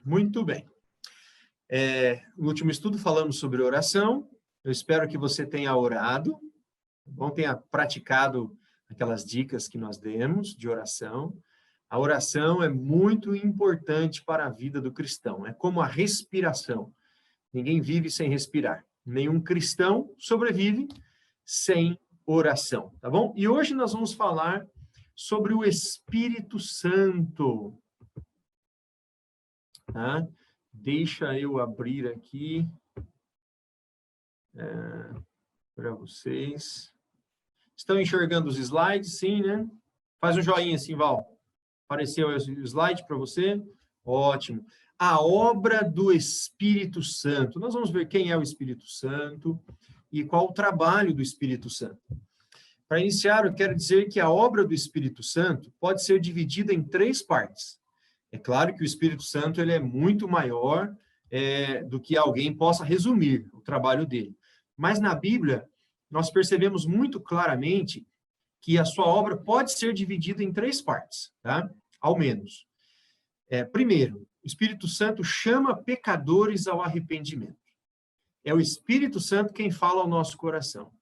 Muito bem. No último estudo falamos sobre oração. Eu espero que você tenha orado, tenha praticado aquelas dicas que nós demos de oração. A oração é muito importante para a vida do cristão. É como a respiração. Ninguém vive sem respirar. Nenhum cristão sobrevive sem oração, tá bom? E hoje nós vamos falar sobre o Espírito Santo. Tá? Deixa eu abrir aqui para vocês. Estão enxergando os slides? Sim, né? Faz um joinha assim, Val. Apareceu o slide para você? Ótimo. A obra do Espírito Santo. Nós vamos ver quem é o Espírito Santo e qual o trabalho do Espírito Santo. Para iniciar, eu quero dizer que a obra do Espírito Santo pode ser dividida em 3 partes. É claro que o Espírito Santo ele é muito maior do que alguém possa resumir o trabalho dele. Mas na Bíblia, nós percebemos muito claramente que a sua obra pode ser dividida em 3 partes, tá? Ao menos. Primeiro, o Espírito Santo chama pecadores ao arrependimento. É o Espírito Santo quem fala ao nosso coração.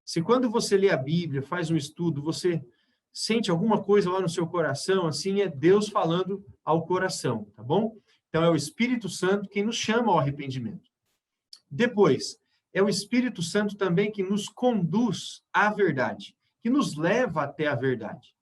Se quando você lê a Bíblia, faz um estudo, você sente alguma coisa lá no seu coração, assim, é Deus falando ao coração, tá bom? Então, é o Espírito Santo quem nos chama ao arrependimento. Depois, é o Espírito Santo também que nos conduz à verdade, que nos leva até a verdade.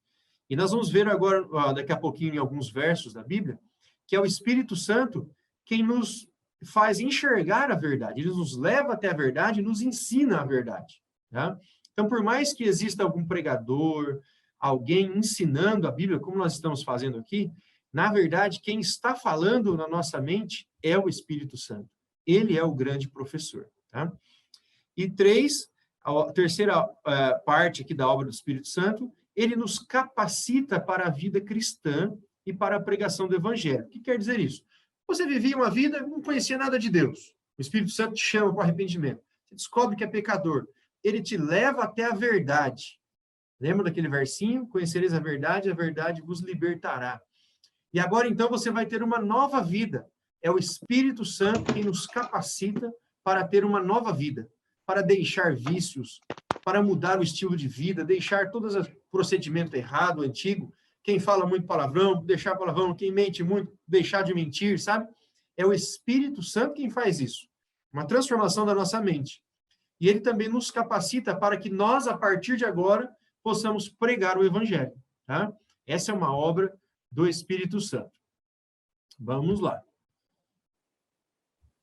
E nós vamos ver agora, daqui a pouquinho, em alguns versos da Bíblia, que é o Espírito Santo quem nos faz enxergar a verdade. Ele nos leva até a verdade e nos ensina a verdade. Tá? Então, por mais que exista algum pregador, alguém ensinando a Bíblia, como nós estamos fazendo aqui, na verdade, quem está falando na nossa mente é o Espírito Santo. Ele é o grande professor. Tá? E 3, a terceira parte aqui da obra do Espírito Santo, ele nos capacita para a vida cristã e para a pregação do Evangelho. O que quer dizer isso? Você vivia uma vida, não conhecia nada de Deus. O Espírito Santo te chama para o arrependimento. Você descobre que é pecador. Ele te leva até a verdade. Lembra daquele versinho? Conhecereis a verdade vos libertará. E agora, então, você vai ter uma nova vida. É o Espírito Santo que nos capacita para ter uma nova vida, para deixar vícios, para mudar o estilo de vida, deixar todos os procedimentos errados, antigo. Quem fala muito palavrão, deixar palavrão. Quem mente muito, deixar de mentir, sabe? É o Espírito Santo quem faz isso. Uma transformação da nossa mente. E ele também nos capacita para que nós, a partir de agora, possamos pregar o Evangelho. Tá? Essa é uma obra do Espírito Santo. Vamos lá.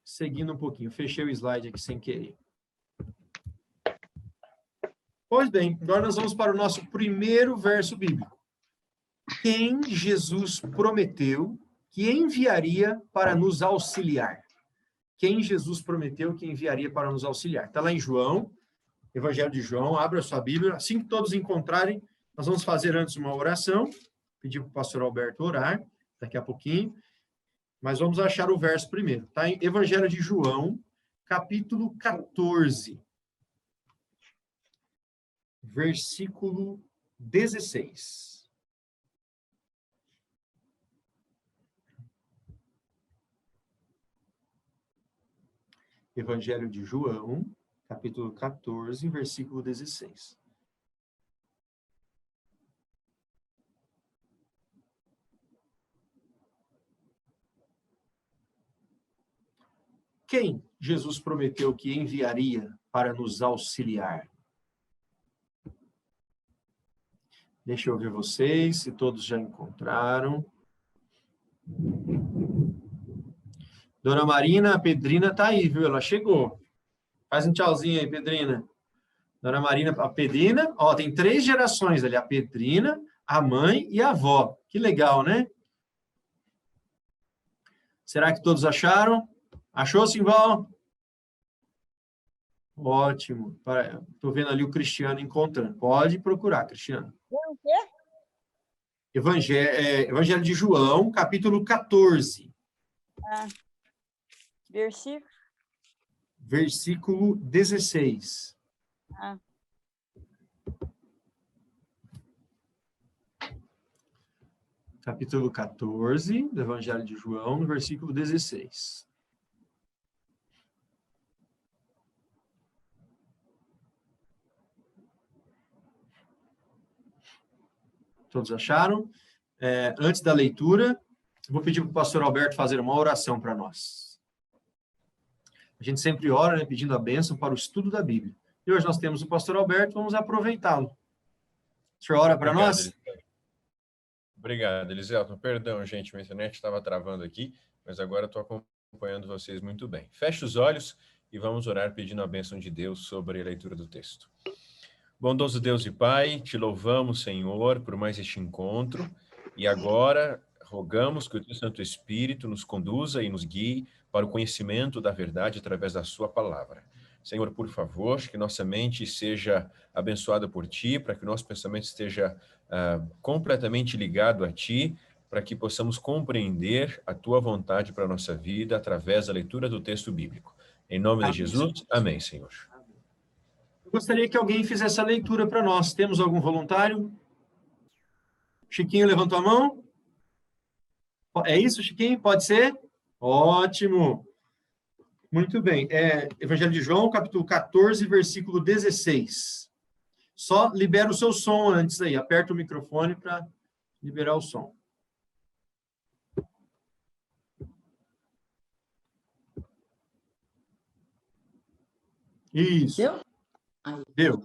Seguindo um pouquinho. Fechei o slide aqui sem querer. Pois bem, agora nós vamos para o nosso primeiro verso bíblico. Quem Jesus prometeu que enviaria para nos auxiliar. Quem Jesus prometeu que enviaria para nos auxiliar. Está lá em João, Evangelho de João, abra sua Bíblia. Assim que todos encontrarem, nós vamos fazer antes uma oração. Pedir para o pastor Alberto orar, daqui a pouquinho. Mas vamos achar o verso primeiro. Está em Evangelho de João, capítulo 14. Versículo 16. Evangelho de João, capítulo 14, versículo 16. Quem Jesus prometeu que enviaria para nos auxiliar? Deixa eu ver vocês, se todos já encontraram. Dona Marina, a Pedrina está aí, viu? Ela chegou. Faz um tchauzinho aí, Pedrina. Dona Marina, a Pedrina, ó, tem 3 gerações ali, a Pedrina, a mãe e a avó. Que legal, né? Será que todos acharam? Achou, Simval? Ótimo. Estou vendo ali o Cristiano encontrando. Pode procurar, Cristiano. O quê? Evangelho de João, capítulo 14. Versículo? Versículo 16. capítulo 14 do Evangelho de João, no versículo 16. Todos acharam? Antes da leitura, vou pedir para o pastor Alberto fazer uma oração para nós. A gente sempre ora, né, pedindo a bênção para o estudo da Bíblia. E hoje nós temos o pastor Alberto, vamos aproveitá-lo. O senhor ora para nós? Obrigado, Eliselton. Perdão, gente, minha internet estava travando aqui, mas agora estou acompanhando vocês muito bem. Feche os olhos e vamos orar pedindo a bênção de Deus sobre a leitura do texto. Bondoso Deus e Pai, te louvamos, Senhor, por mais este encontro, e agora rogamos que o Teu Santo Espírito nos conduza e nos guie para o conhecimento da verdade através da sua palavra. Senhor, por favor, que nossa mente seja abençoada por Ti, para que o nosso pensamento esteja completamente ligado a Ti, para que possamos compreender a Tua vontade para a nossa vida através da leitura do texto bíblico. Em nome de Jesus, amém, Senhor. Eu gostaria que alguém fizesse a leitura para nós. Temos algum voluntário? Chiquinho levantou a mão? É isso, Chiquinho? Pode ser? Ótimo. Muito bem. Evangelho de João, capítulo 14, versículo 16. Só libera o seu som antes aí. Aperta o microfone para liberar o som. Isso. Deu? Deu.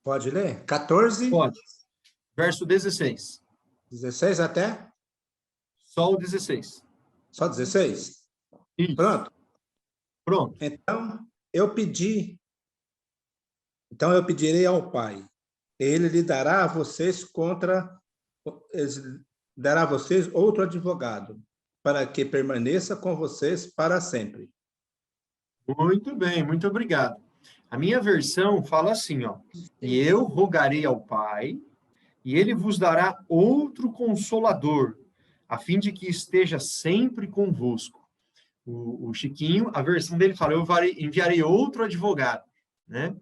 Pode ler? 14? Pode. Verso 16. 16 até? Só o 16. Só 16? Isso. Pronto? Pronto. Então eu pedirei ao Pai. Ele lhe dará a vocês outro advogado, para que permaneça com vocês para sempre. Muito bem, muito obrigado. A minha versão fala assim, ó: e eu rogarei ao Pai, e ele vos dará outro consolador, a fim de que esteja sempre convosco. O Chiquinho, a versão dele fala: eu enviarei outro advogado, né?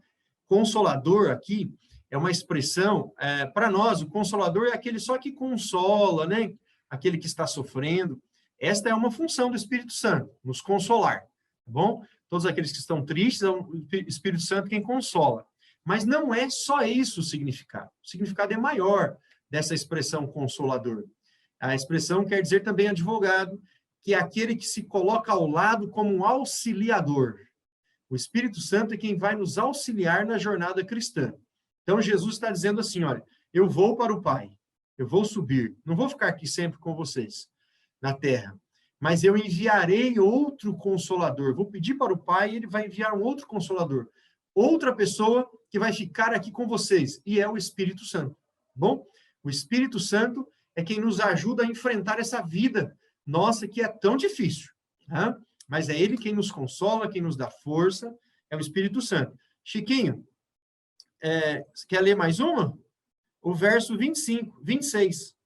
Consolador aqui é uma expressão, para nós, o consolador é aquele só que consola, né? Aquele que está sofrendo. Esta é uma função do Espírito Santo, nos consolar, tá bom? Todos aqueles que estão tristes, é o Espírito Santo quem consola. Mas não é só isso o significado. O significado é maior dessa expressão consolador. A expressão quer dizer também advogado, que é aquele que se coloca ao lado como um auxiliador. O Espírito Santo é quem vai nos auxiliar na jornada cristã. Então, Jesus está dizendo assim, olha, eu vou para o Pai, eu vou subir, não vou ficar aqui sempre com vocês, na terra, mas eu enviarei outro consolador. Vou pedir para o Pai e ele vai enviar um outro consolador. Outra pessoa que vai ficar aqui com vocês, e é o Espírito Santo. Bom, o Espírito Santo é quem nos ajuda a enfrentar essa vida nossa que é tão difícil, tá? Mas é ele quem nos consola, quem nos dá força, é o Espírito Santo. Chiquinho, quer ler mais uma? O verso 26.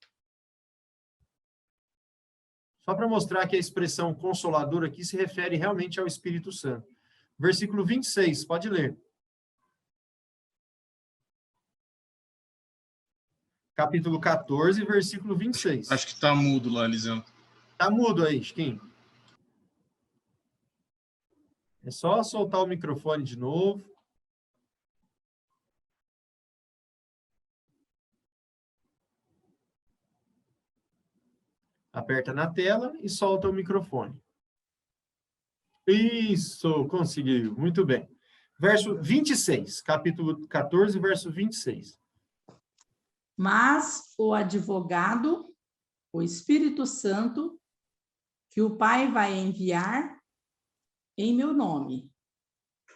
Só para mostrar que a expressão consolador aqui se refere realmente ao Espírito Santo. Versículo 26, pode ler. Capítulo 14, versículo 26. Acho que está mudo lá, Eliseu. Está mudo aí, Chiquinho. É só soltar o microfone de novo. Aperta na tela e solta o microfone. Isso, conseguiu. Muito bem. Verso 26, capítulo 14, verso 26. Mas o advogado, o Espírito Santo, que o Pai vai enviar em meu nome,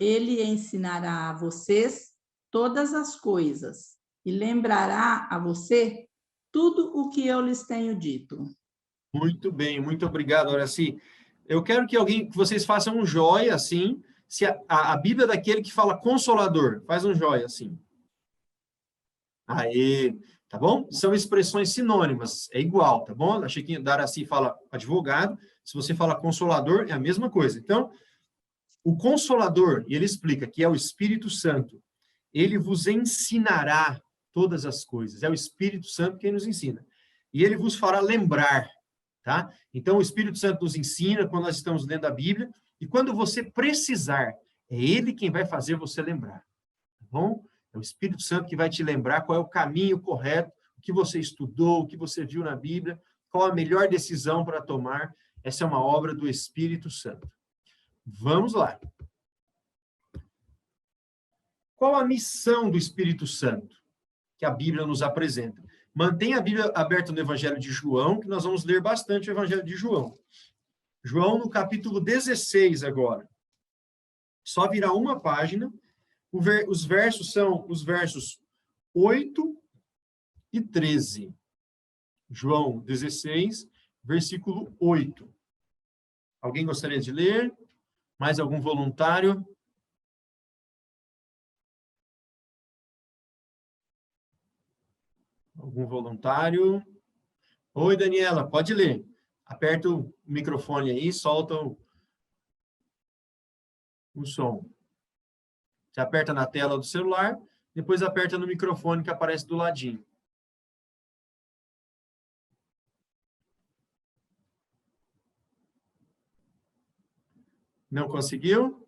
ele ensinará a vocês todas as coisas e lembrará a você tudo o que eu lhes tenho dito. Muito bem, muito obrigado, Horaci. Eu quero que vocês façam um joia, assim, se a Bíblia é daquele que fala consolador, faz um joia, assim. Aê, tá bom? São expressões sinônimas, é igual, tá bom? A Chiquinha da Horaci fala advogado, se você fala consolador, é a mesma coisa. Então, o consolador, e ele explica que é o Espírito Santo, ele vos ensinará todas as coisas. É o Espírito Santo quem nos ensina. e ele vos fará lembrar, tá? Então, o Espírito Santo nos ensina quando nós estamos lendo a Bíblia, e quando você precisar, é ele quem vai fazer você lembrar, tá bom? É o Espírito Santo que vai te lembrar qual é o caminho correto, o que você estudou, o que você viu na Bíblia, qual a melhor decisão para tomar. Essa é uma obra do Espírito Santo. Vamos lá. Qual a missão do Espírito Santo que a Bíblia nos apresenta? Mantenha a Bíblia aberta no Evangelho de João, que nós vamos ler bastante o Evangelho de João. João, no capítulo 16 agora. Só virar uma página. Os versos são os versos 8 e 13. João 16, versículo 8. Alguém gostaria de ler? Mais algum voluntário? Algum voluntário? Oi, Daniela, pode ler. Aperta o microfone aí, solta o som. Você aperta na tela do celular, depois aperta no microfone que aparece do ladinho. Não conseguiu?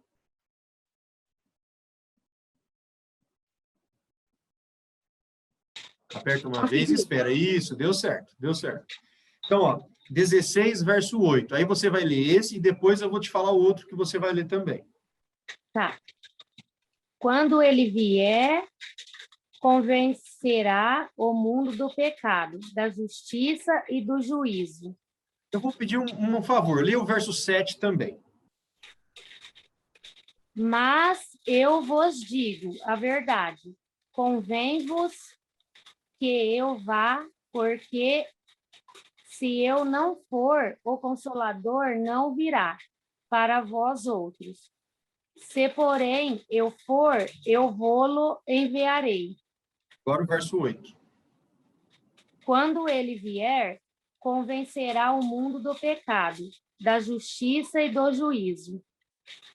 Aperta uma vez e espera. Isso, deu certo, deu certo. Então, ó, 16, verso 8. Aí você vai ler esse e depois eu vou te falar o outro que você vai ler também. Tá. Quando ele vier, convencerá o mundo do pecado, da justiça e do juízo. Eu vou pedir um favor, lê o verso 7 também. Mas eu vos digo a verdade, convém-vos que eu vá, porque se eu não for, o Consolador não virá para vós outros. Se, porém, eu for, eu vô-lo enviarei. Agora o verso 8. Quando ele vier, convencerá o mundo do pecado, da justiça e do juízo.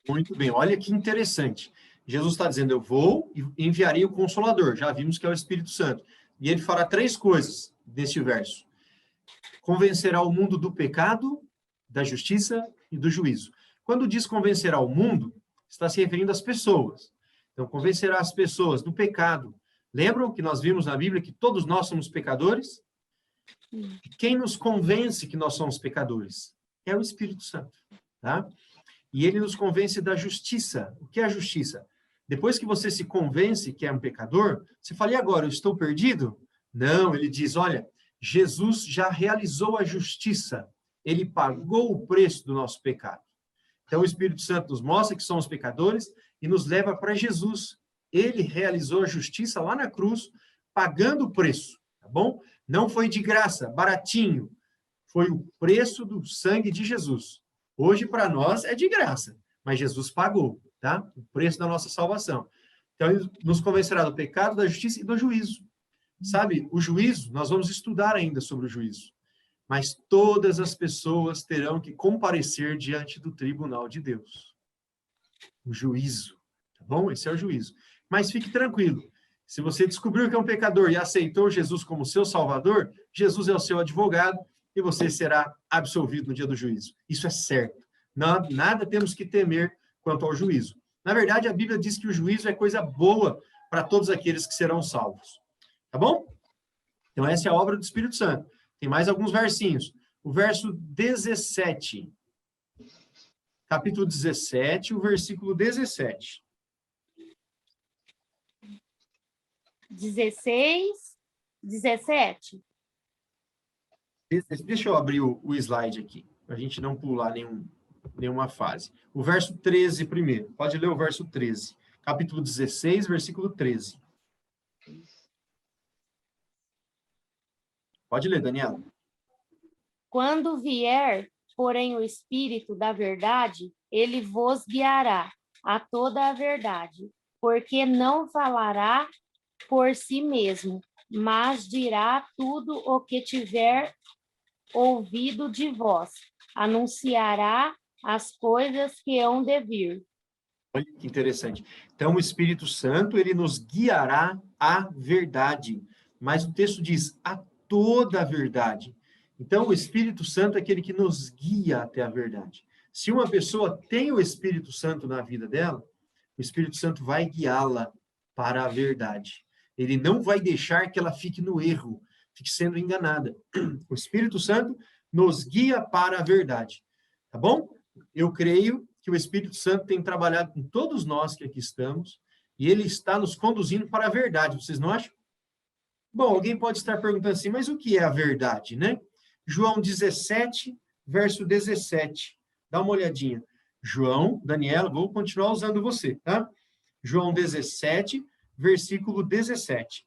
Muito bem, olha que interessante. Jesus está dizendo, eu vou e enviarei o Consolador. Já vimos que é o Espírito Santo. E ele fará 3 coisas neste verso. Convencerá o mundo do pecado, da justiça e do juízo. Quando diz convencerá o mundo, está se referindo às pessoas. Então, convencerá as pessoas do pecado. Lembram que nós vimos na Bíblia que todos nós somos pecadores? E quem nos convence que nós somos pecadores? É o Espírito Santo, tá? E ele nos convence da justiça. O que é a justiça? Depois que você se convence que é um pecador, você fala, e agora, eu estou perdido? Não, ele diz, olha, Jesus já realizou a justiça. Ele pagou o preço do nosso pecado. Então, o Espírito Santo nos mostra que somos pecadores e nos leva para Jesus. Ele realizou a justiça lá na cruz, pagando o preço, tá bom? Não foi de graça, baratinho. Foi o preço do sangue de Jesus. Hoje, para nós, é de graça, mas Jesus pagou, tá? O preço da nossa salvação. Então, ele nos convencerá do pecado, da justiça e do juízo. Sabe, o juízo, nós vamos estudar ainda sobre o juízo. Mas todas as pessoas terão que comparecer diante do tribunal de Deus. O juízo, tá bom? Esse é o juízo. Mas fique tranquilo. Se você descobriu que é um pecador e aceitou Jesus como seu salvador, Jesus é o seu advogado e você será absolvido no dia do juízo. Isso é certo. Nada temos que temer quanto ao juízo. Na verdade, a Bíblia diz que o juízo é coisa boa para todos aqueles que serão salvos. Tá bom? Então, essa é a obra do Espírito Santo. Tem mais alguns versinhos. O verso 17. Capítulo 17, o versículo 17. 16, 17. Deixa eu abrir o slide aqui, para a gente não pular nenhuma fase. O verso 13 primeiro. Pode ler o verso 13. Capítulo 16, versículo 13. Pode ler, Daniela. Quando vier, porém, o Espírito da verdade, ele vos guiará a toda a verdade, porque não falará por si mesmo, mas dirá tudo o que tiver ouvido de vós, anunciará as coisas que hão de vir. Olha que interessante. Então, o Espírito Santo, ele nos guiará à verdade. Mas o texto diz, a toda a verdade. Então, o Espírito Santo é aquele que nos guia até a verdade. Se uma pessoa tem o Espírito Santo na vida dela, o Espírito Santo vai guiá-la para a verdade. Ele não vai deixar que ela fique no erro, fique sendo enganada. O Espírito Santo nos guia para a verdade. Tá bom? Eu creio que o Espírito Santo tem trabalhado com todos nós que aqui estamos, e ele está nos conduzindo para a verdade. Vocês não acham? Bom, alguém pode estar perguntando assim, mas o que é a verdade, né? João 17, verso 17. Dá uma olhadinha. João, Daniela, vou continuar usando você, tá? João 17, versículo 17.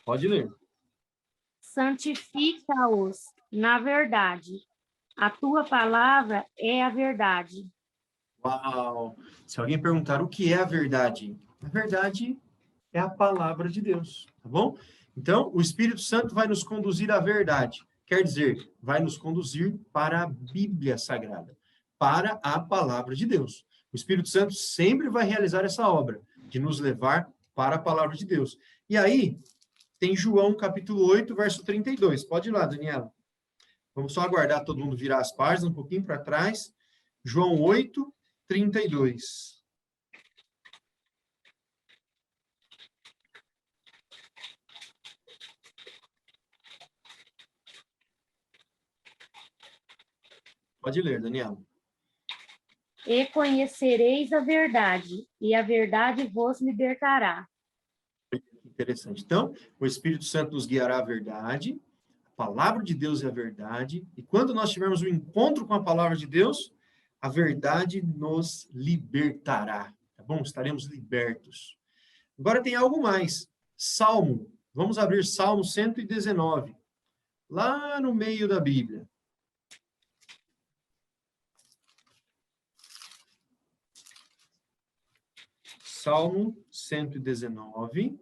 Pode ler. Santifica-os na verdade. A tua palavra é a verdade. Uau! Se alguém perguntar o que é a verdade é a palavra de Deus, tá bom? Então, o Espírito Santo vai nos conduzir à verdade. Quer dizer, vai nos conduzir para a Bíblia Sagrada, para a palavra de Deus. O Espírito Santo sempre vai realizar essa obra, de nos levar para a palavra de Deus. E aí, tem João, capítulo 8, verso 32. Pode ir lá, Daniela. Vamos só aguardar todo mundo virar as páginas um pouquinho para trás. João 8, 32. Pode ler, Daniela. E conhecereis a verdade, e a verdade vos libertará. Interessante. Então, o Espírito Santo nos guiará à verdade, a palavra de Deus é a verdade, e quando nós tivermos um encontro com a palavra de Deus, a verdade nos libertará, tá bom? Estaremos libertos. Agora tem algo mais. Salmo. Vamos abrir Salmo 119, lá no meio da Bíblia. Salmo 119,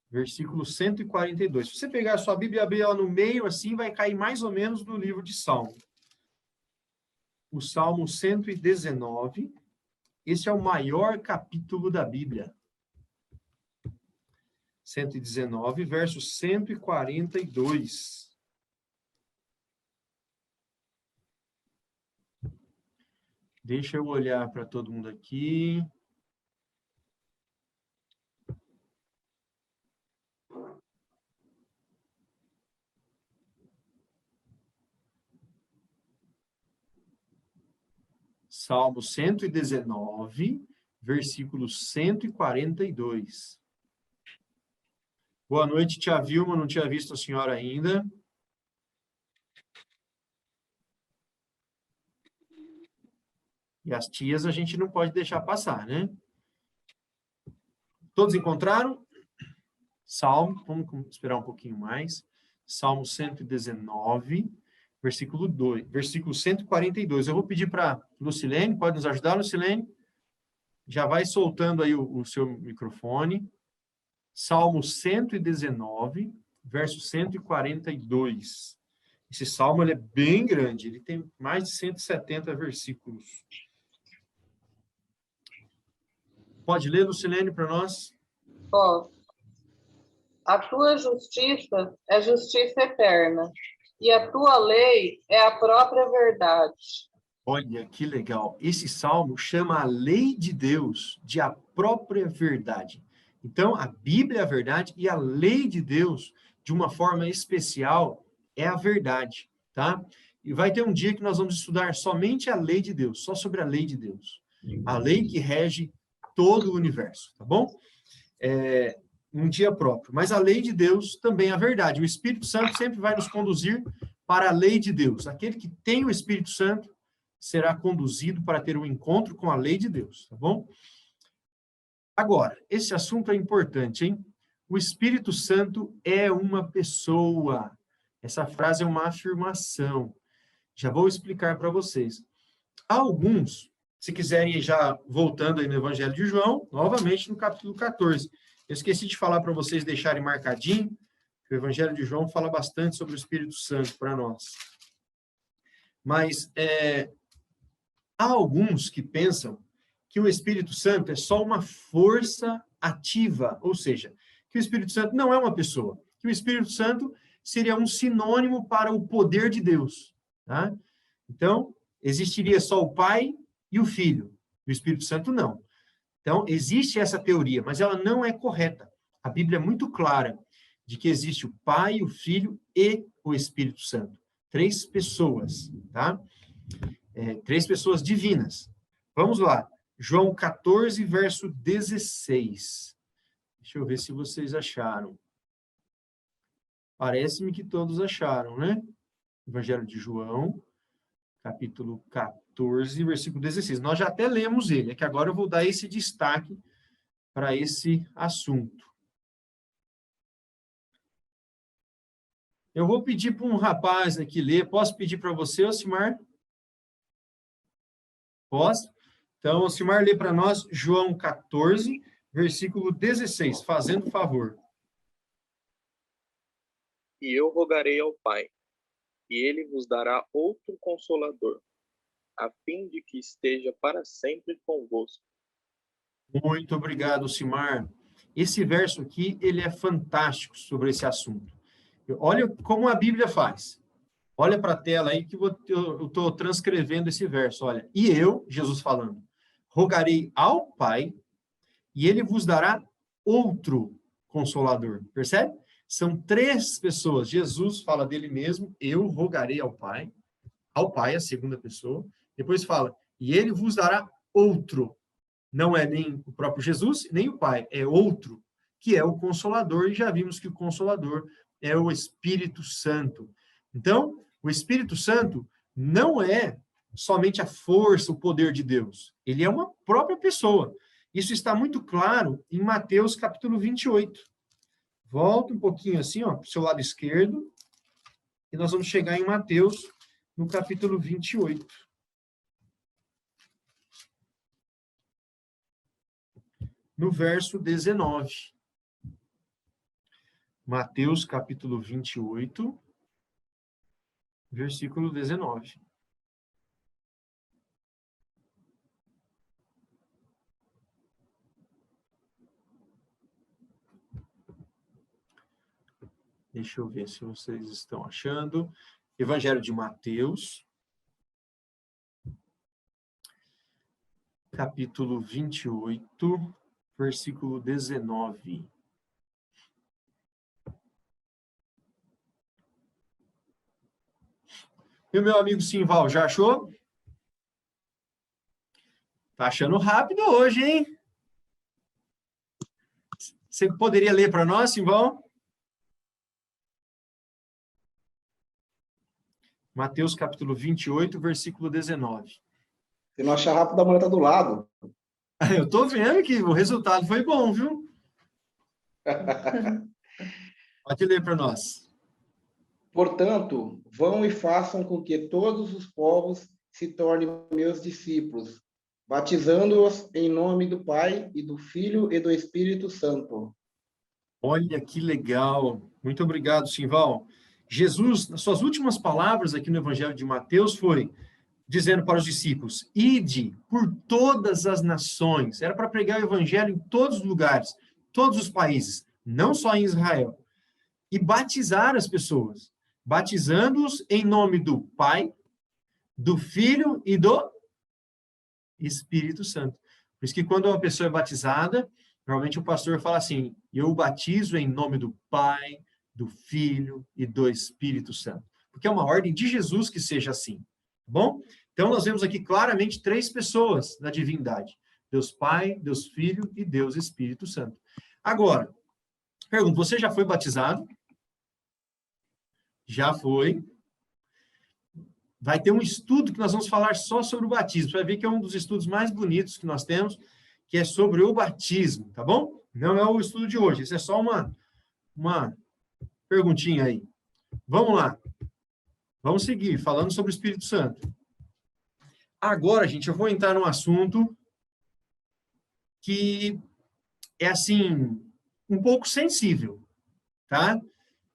versículo 142. Se você pegar a sua Bíblia e abrir ela no meio, assim, vai cair mais ou menos no livro de Salmo. O Salmo 119, esse é o maior capítulo da Bíblia. 119, verso 142. Deixa eu olhar para todo mundo aqui. Salmo 119, versículo 142. Boa noite, tia Vilma, não tinha visto a senhora ainda. E as tias a gente não pode deixar passar, né? Todos encontraram? Salmo, vamos esperar um pouquinho mais. Salmo 119, versículo 2, versículo 142. Eu vou pedir para Lucilene, pode nos ajudar, Lucilene? Já vai soltando aí o seu microfone. Salmo 119, verso 142. Esse salmo ele é bem grande, ele tem mais de 170 versículos. Pode ler, Lucilene, para nós? Posso. A tua justiça é justiça eterna, e a tua lei é a própria verdade. Olha, que legal. Esse salmo chama a lei de Deus de a própria verdade. Então, a Bíblia é a verdade e a lei de Deus, de uma forma especial, é a verdade, tá? E vai ter um dia que nós vamos estudar somente a lei de Deus, só sobre a lei de Deus. A lei que rege todo o universo, tá bom? Um dia próprio. Mas a lei de Deus também é a verdade. O Espírito Santo sempre vai nos conduzir para a lei de Deus. Aquele que tem o Espírito Santo será conduzido para ter um encontro com a lei de Deus, tá bom? Agora, esse assunto é importante, hein? O Espírito Santo é uma pessoa. Essa frase é uma afirmação. Já vou explicar para vocês. Há alguns, se quiserem ir já voltando aí no Evangelho de João, novamente no capítulo 14. Eu esqueci de falar para vocês deixarem marcadinho, que o Evangelho de João fala bastante sobre o Espírito Santo para nós. Mas há alguns que pensam que o Espírito Santo é só uma força ativa, ou seja, que que o Espírito Santo não é uma pessoa, que o Espírito Santo seria um sinônimo para o poder de Deus, tá? Então, existiria só o Pai e o Filho, o Espírito Santo não. Então, existe essa teoria, mas ela não é correta. A Bíblia é muito clara de que existe o Pai, o Filho e o Espírito Santo. 3 pessoas, tá? 3 pessoas divinas. Vamos lá. João 14, verso 16. Deixa eu ver se vocês acharam. Parece-me que todos acharam, né? Evangelho de João, capítulo 14, versículo 16. Nós já até lemos ele, é que agora eu vou dar esse destaque para esse assunto. Eu vou pedir para um rapaz aqui ler. Posso pedir para você, Osimar? Posso? Então, Osimar, lê para nós João 14, versículo 16, fazendo favor. E eu rogarei ao Pai, e ele vos dará outro Consolador, a fim de que esteja para sempre convosco. Muito obrigado, Osimar. Esse verso aqui, ele é fantástico sobre esse assunto. Olha como a Bíblia faz. Olha para a tela aí que eu estou transcrevendo esse verso. Olha, e eu, Jesus falando, rogarei ao Pai, e ele vos dará outro Consolador. Percebe? São 3 pessoas. Jesus fala dele mesmo, eu rogarei ao Pai, a segunda pessoa. Depois fala, e ele vos dará outro. Não é nem o próprio Jesus, nem o Pai, é outro, que é o Consolador, e já vimos que o Consolador é o Espírito Santo. Então, o Espírito Santo não é somente a força, o poder de Deus. Ele é uma própria pessoa. Isso está muito claro em Mateus, capítulo 28. Volta um pouquinho assim, ó, para o seu lado esquerdo, e nós vamos chegar em Mateus, no capítulo 28. No verso 19. Mateus, capítulo 28, versículo 19. Deixa eu ver se vocês estão achando. Evangelho de Mateus, capítulo 28, versículo 19. E o meu amigo Simval, já achou? Tá achando rápido hoje, hein? Você poderia ler para nós, Simval? Mateus, capítulo 28, versículo 19. Se não achar rápido, a mulher está do lado. Eu tô vendo que o resultado foi bom, viu? Pode ler para nós. Portanto, vão e façam com que todos os povos se tornem meus discípulos, batizando-os em nome do Pai e do Filho e do Espírito Santo. Olha que legal. Muito obrigado, Simval. Jesus, nas suas últimas palavras aqui no Evangelho de Mateus, foi dizendo para os discípulos, ide por todas as nações. Era para pregar o Evangelho em todos os lugares, todos os países, não só em Israel. E batizar as pessoas, batizando-os em nome do Pai, do Filho e do Espírito Santo. Por isso que quando uma pessoa é batizada, normalmente o pastor fala assim, eu batizo em nome do Pai, do Filho e do Espírito Santo. Porque é uma ordem de Jesus que seja assim. Tá bom? Então, nós vemos aqui claramente 3 pessoas da divindade. Deus Pai, Deus Filho e Deus Espírito Santo. Agora, pergunto, você já foi batizado? Já foi. Vai ter um estudo que nós vamos falar só sobre o batismo. Você vai ver que é um dos estudos mais bonitos que nós temos, que é sobre o batismo, tá bom? Não é o estudo de hoje, isso é só uma perguntinha aí. Vamos lá. Vamos seguir falando sobre o Espírito Santo. Agora, gente, eu vou entrar num assunto que é, assim, um pouco sensível, tá?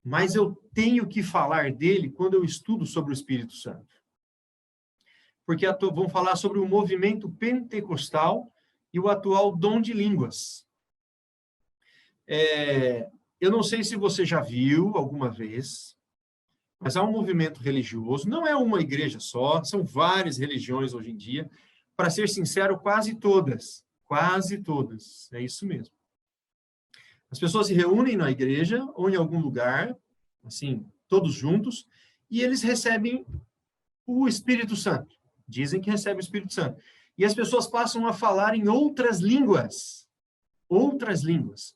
Mas eu tenho que falar dele quando eu estudo sobre o Espírito Santo. Porque vamos falar sobre o movimento pentecostal e o atual dom de línguas. Eu não sei se você já viu alguma vez, mas há um movimento religioso, não é uma igreja só, são várias religiões hoje em dia, para ser sincero, quase todas, é isso mesmo. As pessoas se reúnem na igreja ou em algum lugar, assim, todos juntos, e eles recebem o Espírito Santo. Dizem que recebem o Espírito Santo. E as pessoas passam a falar em outras línguas. Outras línguas.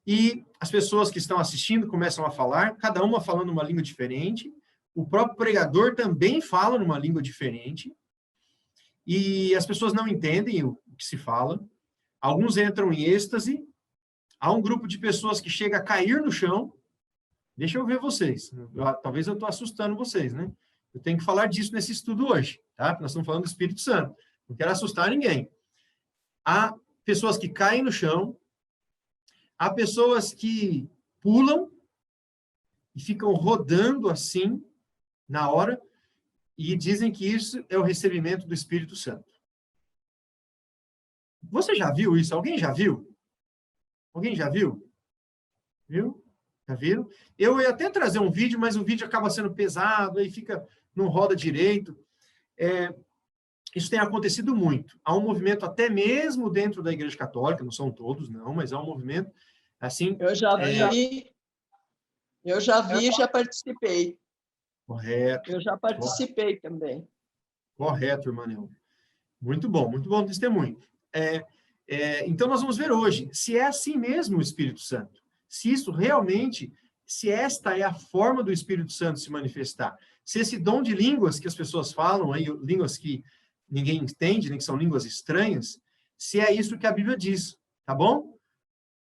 E as pessoas que estão assistindo começam a falar, cada uma falando uma língua diferente. O próprio pregador também fala numa língua diferente. E as pessoas não entendem o que se fala. Alguns entram em êxtase. Há um grupo de pessoas que chega a cair no chão. Deixa eu ver vocês. Talvez eu estou assustando vocês, né? Eu tenho que falar disso nesse estudo hoje, tá? Porque nós estamos falando do Espírito Santo. Não quero assustar ninguém. Há pessoas que caem no chão. Há pessoas que pulam e ficam rodando assim, na hora, e dizem que isso é o recebimento do Espírito Santo. Você já viu isso? Alguém já viu? Alguém já viu? Viu? Já viram? Eu ia até trazer um vídeo, mas o vídeo acaba sendo pesado, aí não roda direito. Isso tem acontecido muito. Há um movimento até mesmo dentro da Igreja Católica, não são todos, não, mas há um movimento assim... Eu já vi e já participei. Correto. Eu já participei também. Correto, irmã Neuza. Muito bom testemunho. Então, nós vamos ver hoje se é assim mesmo o Espírito Santo. Se isso realmente, se esta é a forma do Espírito Santo se manifestar. Se esse dom de línguas que as pessoas falam, aí, línguas que ninguém entende, nem que são línguas estranhas, se é isso que a Bíblia diz, tá bom?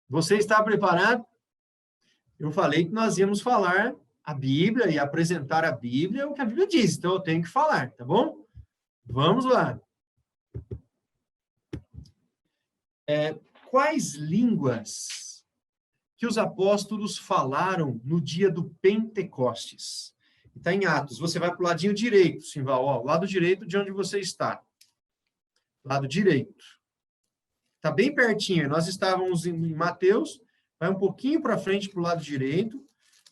Você está preparado? Eu falei que nós íamos falar a Bíblia e apresentar a Bíblia, o que a Bíblia diz, então eu tenho que falar, tá bom? Vamos lá. Quais línguas que os apóstolos falaram no dia do Pentecostes? Está em Atos. Você vai para o ladinho direito, Simval, ó, lado direito de onde você está. Lado direito. Está bem pertinho. Nós estávamos em Mateus, vai um pouquinho para frente para o lado direito.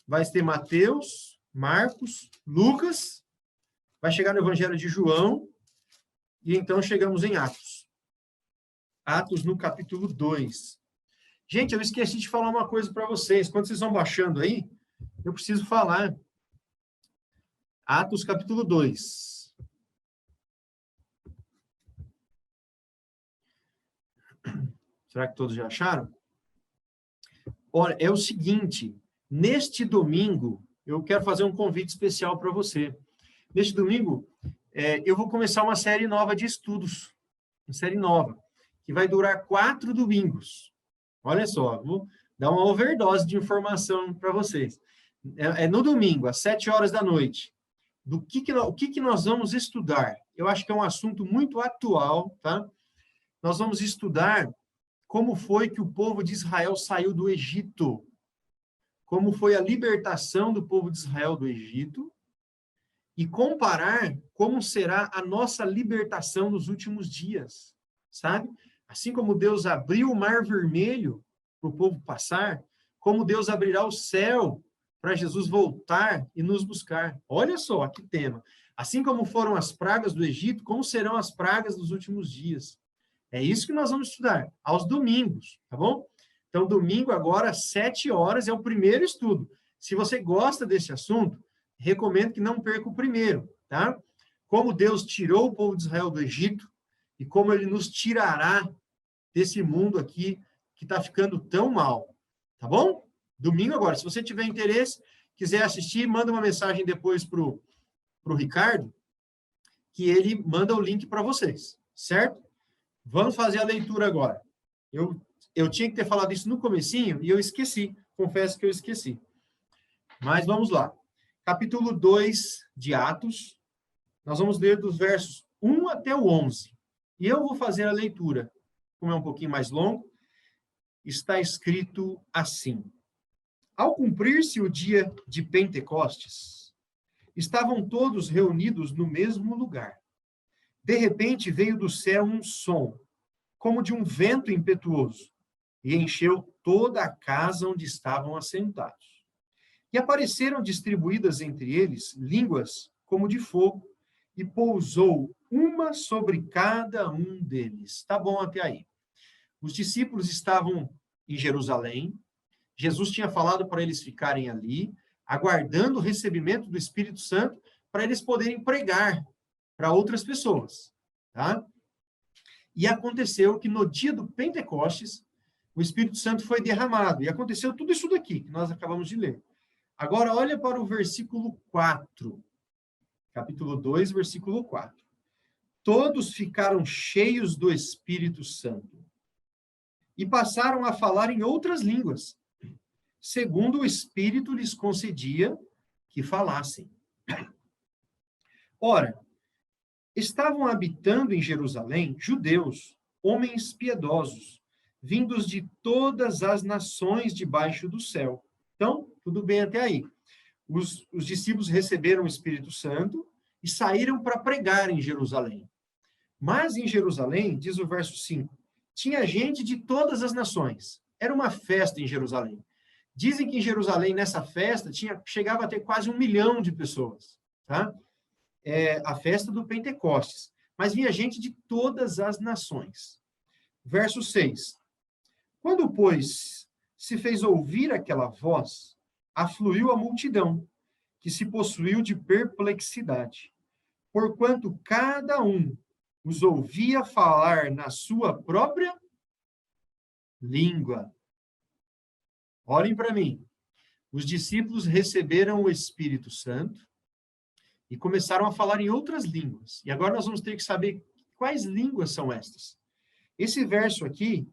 Vai ter Mateus, Marcos, Lucas, vai chegar no Evangelho de João, e então chegamos em Atos. Atos no capítulo 2. Gente, eu esqueci de falar uma coisa para vocês. Quando vocês vão baixando aí, eu preciso falar. Atos capítulo 2. Será que todos já acharam? Olha, é o seguinte, neste domingo, eu quero fazer um convite especial para você. Neste domingo, eu vou começar uma série nova de estudos, uma série nova, que vai durar 4 domingos. Olha só, vou dar uma overdose de informação para vocês. No domingo, às 7 horas da noite. O que nós vamos estudar? Eu acho que é um assunto muito atual, tá? Nós vamos estudar como foi que o povo de Israel saiu do Egito, como foi a libertação do povo de Israel do Egito, e comparar como será a nossa libertação nos últimos dias, sabe? Assim como Deus abriu o Mar Vermelho para o povo passar, como Deus abrirá o céu para Jesus voltar e nos buscar. Olha só que tema. Assim como foram as pragas do Egito, como serão as pragas dos últimos dias. É isso que nós vamos estudar, aos domingos, tá bom? Então, domingo agora, às 7 horas, é o primeiro estudo. Se você gosta desse assunto, recomendo que não perca o primeiro, tá? Como Deus tirou o povo de Israel do Egito e como ele nos tirará desse mundo aqui que está ficando tão mal, tá bom? Domingo agora. Se você tiver interesse, quiser assistir, manda uma mensagem depois pro Ricardo, que ele manda o link para vocês, certo? Vamos fazer a leitura agora. Eu tinha que ter falado isso no comecinho e eu esqueci. Confesso que eu esqueci. Mas vamos lá. Capítulo 2 de Atos. Nós vamos ler dos versos 1 até o 11. E eu vou fazer a leitura. Como é um pouquinho mais longo, está escrito assim. Ao cumprir-se o dia de Pentecostes, estavam todos reunidos no mesmo lugar. De repente veio do céu um som, como de um vento impetuoso, e encheu toda a casa onde estavam assentados. E apareceram distribuídas entre eles línguas como de fogo, e pousou uma sobre cada um deles. Tá bom até aí. Os discípulos estavam em Jerusalém. Jesus tinha falado para eles ficarem ali, aguardando o recebimento do Espírito Santo, para eles poderem pregar para outras pessoas, tá? E aconteceu que no dia do Pentecostes, o Espírito Santo foi derramado. E aconteceu tudo isso daqui, que nós acabamos de ler. Agora, olha para o versículo 4. Capítulo 2, versículo 4. Todos ficaram cheios do Espírito Santo e passaram a falar em outras línguas, segundo o Espírito lhes concedia que falassem. Ora, estavam habitando em Jerusalém judeus, homens piedosos, vindos de todas as nações debaixo do céu. Então, tudo bem até aí. Os discípulos receberam o Espírito Santo e saíram para pregar em Jerusalém. Mas em Jerusalém, diz o verso 5, tinha gente de todas as nações. Era uma festa em Jerusalém. Dizem que em Jerusalém, nessa festa, chegava a ter quase 1 milhão de pessoas. Tá? A festa do Pentecostes. Mas vinha gente de todas as nações. Verso 6. Quando, pois, se fez ouvir aquela voz, afluiu a multidão, que se possuiu de perplexidade, porquanto cada um os ouvia falar na sua própria língua. Olhem para mim. Os discípulos receberam o Espírito Santo e começaram a falar em outras línguas. E agora nós vamos ter que saber quais línguas são estas. Esse verso aqui,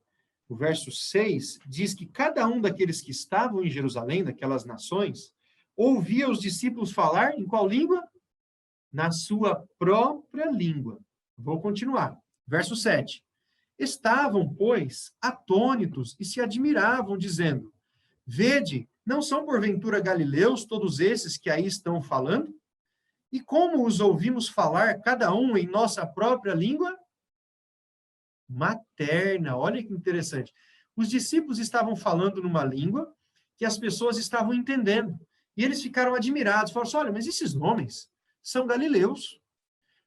o verso 6, diz que cada um daqueles que estavam em Jerusalém, daquelas nações, ouvia os discípulos falar em qual língua? Na sua própria língua. Vou continuar. Verso 7. Estavam, pois, atônitos e se admiravam, dizendo: Vede, não são porventura galileus todos esses que aí estão falando? E como os ouvimos falar, cada um em nossa própria língua materna? Olha que interessante. Os discípulos estavam falando numa língua que as pessoas estavam entendendo. E eles ficaram admirados. Falaram assim, olha, mas esses homens são galileus.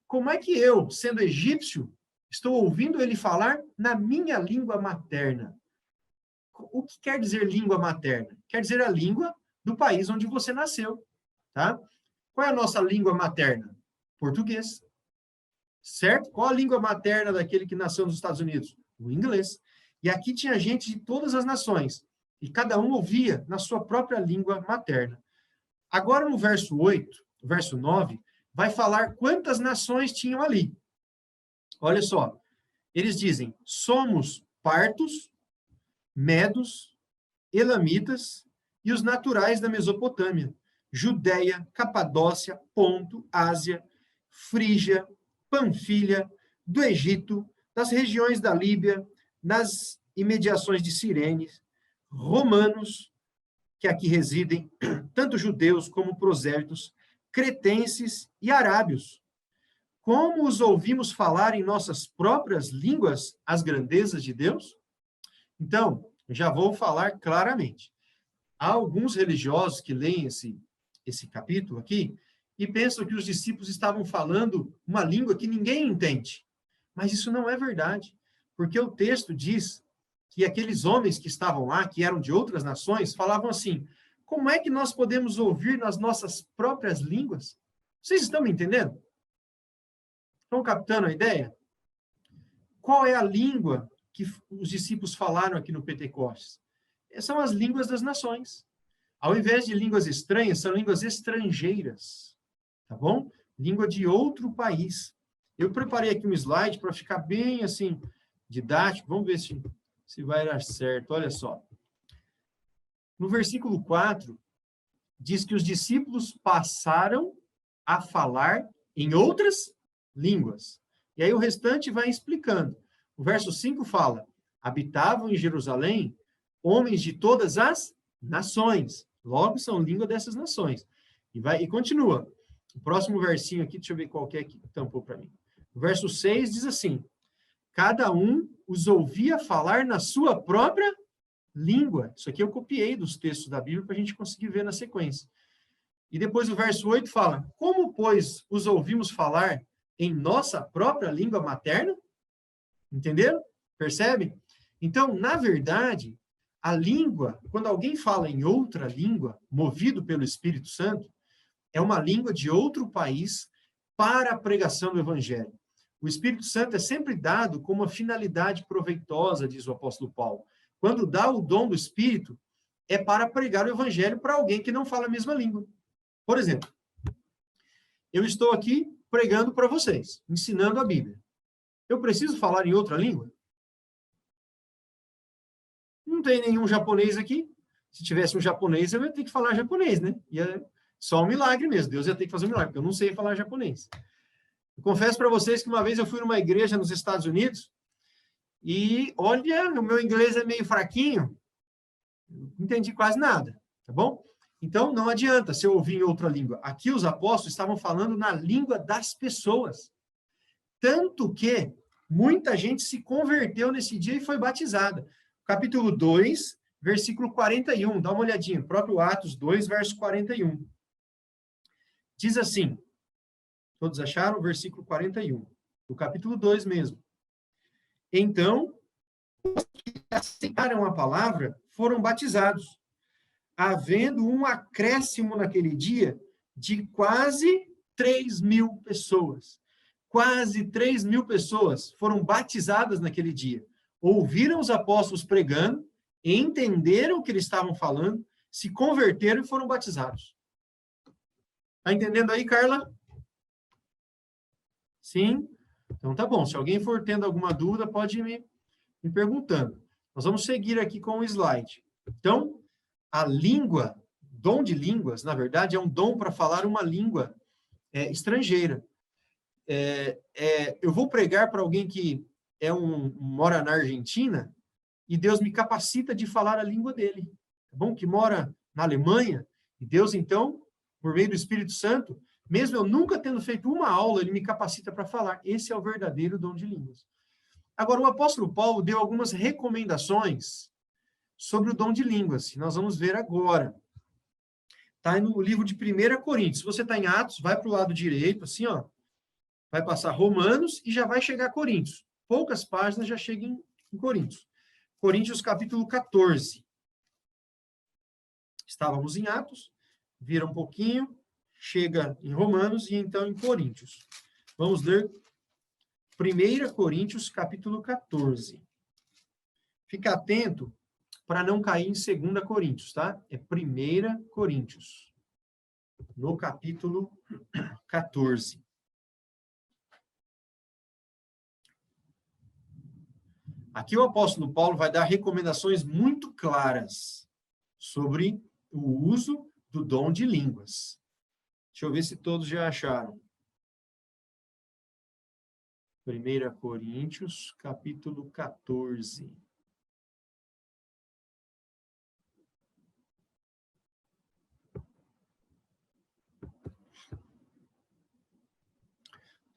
Como é que eu, sendo egípcio, estou ouvindo ele falar na minha língua materna? O que quer dizer língua materna? Quer dizer a língua do país onde você nasceu, tá? Qual é a nossa língua materna? Português. Certo? Qual a língua materna daquele que nasceu nos Estados Unidos? O inglês. E aqui tinha gente de todas as nações. E cada um ouvia na sua própria língua materna. Agora, no verso 8, verso 9, vai falar quantas nações tinham ali. Olha só. Eles dizem, somos partos, medos, elamitas e os naturais da Mesopotâmia, Judéia, Capadócia, Ponto, Ásia, Frígia, Panfilha, do Egito, das regiões da Líbia, nas imediações de Cirene, romanos, que aqui residem, tanto judeus como prosélitos, cretenses e arábios. Como os ouvimos falar em nossas próprias línguas as grandezas de Deus? Então, já vou falar claramente. Há alguns religiosos que leem esse capítulo aqui e pensam que os discípulos estavam falando uma língua que ninguém entende. Mas isso não é verdade, porque o texto diz que aqueles homens que estavam lá, que eram de outras nações, falavam assim, como é que nós podemos ouvir nas nossas próprias línguas? Vocês estão me entendendo? Estão captando a ideia? Qual é a língua que os discípulos falaram aqui no Pentecostes? São as línguas das nações. Ao invés de línguas estranhas, são línguas estrangeiras. Tá bom? Língua de outro país. Eu preparei aqui um slide para ficar bem, assim, didático. Vamos ver se vai dar certo. Olha só. No versículo 4, diz que os discípulos passaram a falar em outras línguas. E aí o restante vai explicando. O verso 5 fala, habitavam em Jerusalém homens de todas as nações. Logo, são língua dessas nações. E continua. O próximo versinho aqui, deixa eu ver qual que é que tampou para mim. O verso 6 diz assim, cada um os ouvia falar na sua própria língua. Isso aqui eu copiei dos textos da Bíblia para a gente conseguir ver na sequência. E depois o verso 8 fala: como, pois, os ouvimos falar em nossa própria língua materna? Entenderam? Percebe? Então, na verdade, a língua, quando alguém fala em outra língua, movido pelo Espírito Santo, é uma língua de outro país para a pregação do Evangelho. O Espírito Santo é sempre dado com uma finalidade proveitosa, diz o apóstolo Paulo. Quando dá o dom do Espírito, é para pregar o Evangelho para alguém que não fala a mesma língua. Por exemplo, eu estou aqui pregando para vocês, ensinando a Bíblia. Eu preciso falar em outra língua? Não tem nenhum japonês aqui. Se tivesse um japonês, eu ia ter que falar japonês, né? Ia só um milagre mesmo. Deus ia ter que fazer um milagre, porque eu não sei falar japonês. Eu confesso para vocês que uma vez eu fui numa igreja nos Estados Unidos e, olha, o meu inglês é meio fraquinho. Não entendi quase nada, tá bom? Então, não adianta se eu ouvir em outra língua. Aqui os apóstolos estavam falando na língua das pessoas. Tanto que muita gente se converteu nesse dia e foi batizada. Capítulo 2, versículo 41. Dá uma olhadinha. Próprio Atos 2, verso 41. Diz assim. Todos acharam? Versículo 41. Do capítulo 2 mesmo. Então, os que aceitaram a palavra foram batizados, havendo um acréscimo naquele dia de quase 3.000 pessoas. Quase 3.000 pessoas foram batizadas naquele dia. Ouviram os apóstolos pregando, entenderam o que eles estavam falando, se converteram e foram batizados. Está entendendo aí, Carla? Sim? Então tá bom. Se alguém for tendo alguma dúvida, pode ir me perguntando. Nós vamos seguir aqui com o slide. Então, a língua, dom de línguas, na verdade, é um dom para falar uma língua estrangeira. Eu vou pregar para alguém que mora na Argentina e Deus me capacita de falar a língua dele. Tá bom? Que mora na Alemanha e Deus, então, por meio do Espírito Santo, mesmo eu nunca tendo feito uma aula, ele me capacita para falar. Esse é o verdadeiro dom de línguas. Agora, o apóstolo Paulo deu algumas recomendações sobre o dom de línguas, que nós vamos ver agora. Está no livro de 1 Coríntios. Se você está em Atos, vai para o lado direito, assim, ó. Vai passar Romanos e já vai chegar a Coríntios. Poucas páginas já chegam em Coríntios. Coríntios, capítulo 14. Estávamos em Atos, vira um pouquinho, chega em Romanos e então em Coríntios. Vamos ler 1 Coríntios, capítulo 14. Fica atento para não cair em 2 Coríntios, tá? É 1 Coríntios, no capítulo 14. Aqui o apóstolo Paulo vai dar recomendações muito claras sobre o uso do dom de línguas. Deixa eu ver se todos já acharam. 1 Coríntios, capítulo 14.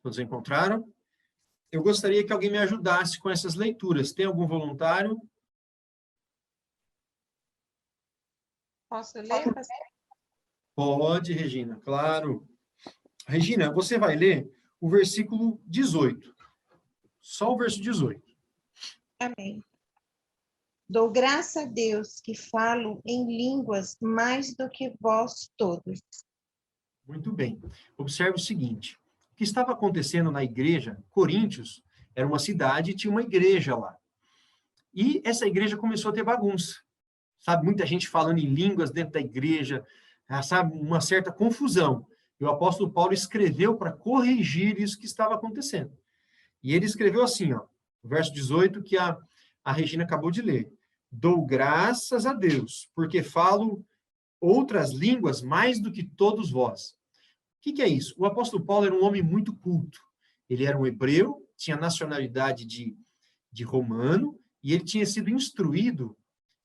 Todos encontraram? Eu gostaria que alguém me ajudasse com essas leituras. Tem algum voluntário? Posso ler, pastor? Pode, Regina, claro. Regina, você vai ler o versículo 18. Só o verso 18. Amém. Dou graça a Deus que falo em línguas mais do que vós todos. Muito bem. Observe o seguinte. O que estava acontecendo na igreja, Coríntios, era uma cidade e tinha uma igreja lá. E essa igreja começou a ter bagunça. Sabe, muita gente falando em línguas dentro da igreja, sabe, uma certa confusão. E o apóstolo Paulo escreveu para corrigir isso que estava acontecendo. E ele escreveu assim, ó, o verso 18, que a Regina acabou de ler. Dou graças a Deus, porque falo outras línguas mais do que todos vós. O que é isso? O apóstolo Paulo era um homem muito culto. Ele era um hebreu, tinha nacionalidade de romano, e ele tinha sido instruído,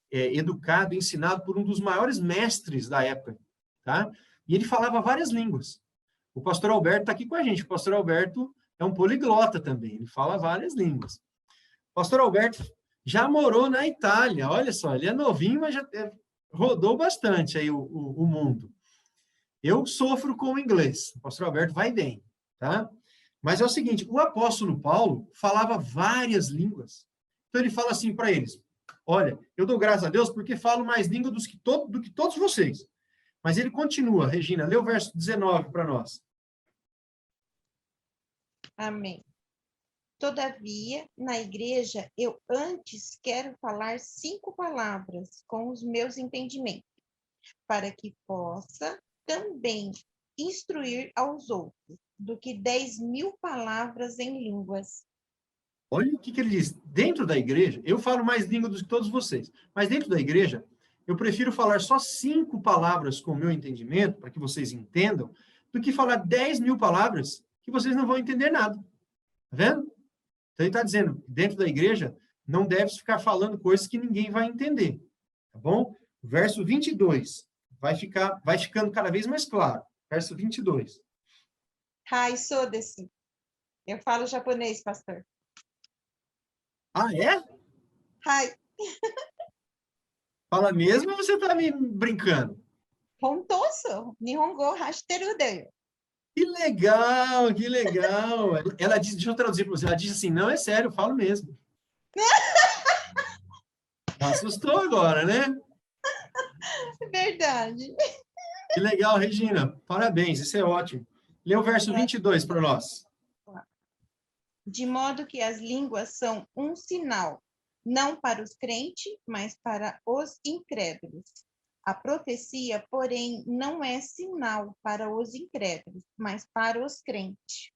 educado, ensinado por um dos maiores mestres da época. Tá? E ele falava várias línguas. O pastor Alberto está aqui com a gente. O pastor Alberto é um poliglota também. Ele fala várias línguas. O pastor Alberto já morou na Itália. Olha só, ele é novinho, mas já rodou bastante aí o mundo. Eu sofro com o inglês. O pastor Alberto vai bem, tá? Mas é o seguinte, o apóstolo Paulo falava várias línguas. Então ele fala assim para eles, olha, eu dou graças a Deus porque falo mais língua do que todos vocês. Mas ele continua, Regina, lê o verso 19 para nós. Amém. Todavia, na igreja, eu antes quero falar 5 palavras com os meus entendimentos, para que possa também instruir aos outros, do que 10.000 palavras em línguas. Olha o que ele diz. Dentro da igreja, eu falo mais língua do que todos vocês, mas dentro da igreja, eu prefiro falar só 5 palavras com o meu entendimento, para que vocês entendam, do que falar 10.000 palavras que vocês não vão entender nada. Tá vendo? Então ele está dizendo, dentro da igreja, não deve ficar falando coisas que ninguém vai entender. Tá bom? Verso 22. Vai ficando cada vez mais claro. Verso 22. Hai, sou desse. Eu falo japonês, pastor. Ah, é? Hai. Fala mesmo ou você está me brincando? Hontoso. Nihongo hashiteru deyo. Que legal, que legal. Ela disse, deixa eu traduzir para você, ela disse assim, não, é sério, eu falo mesmo. Assustou agora, né? Verdade. Que legal, Regina. Parabéns, isso é ótimo. Lê o verso 22 para nós. De modo que as línguas são um sinal, não para os crentes, mas para os incrédulos. A profecia, porém, não é sinal para os incrédulos, mas para os crentes.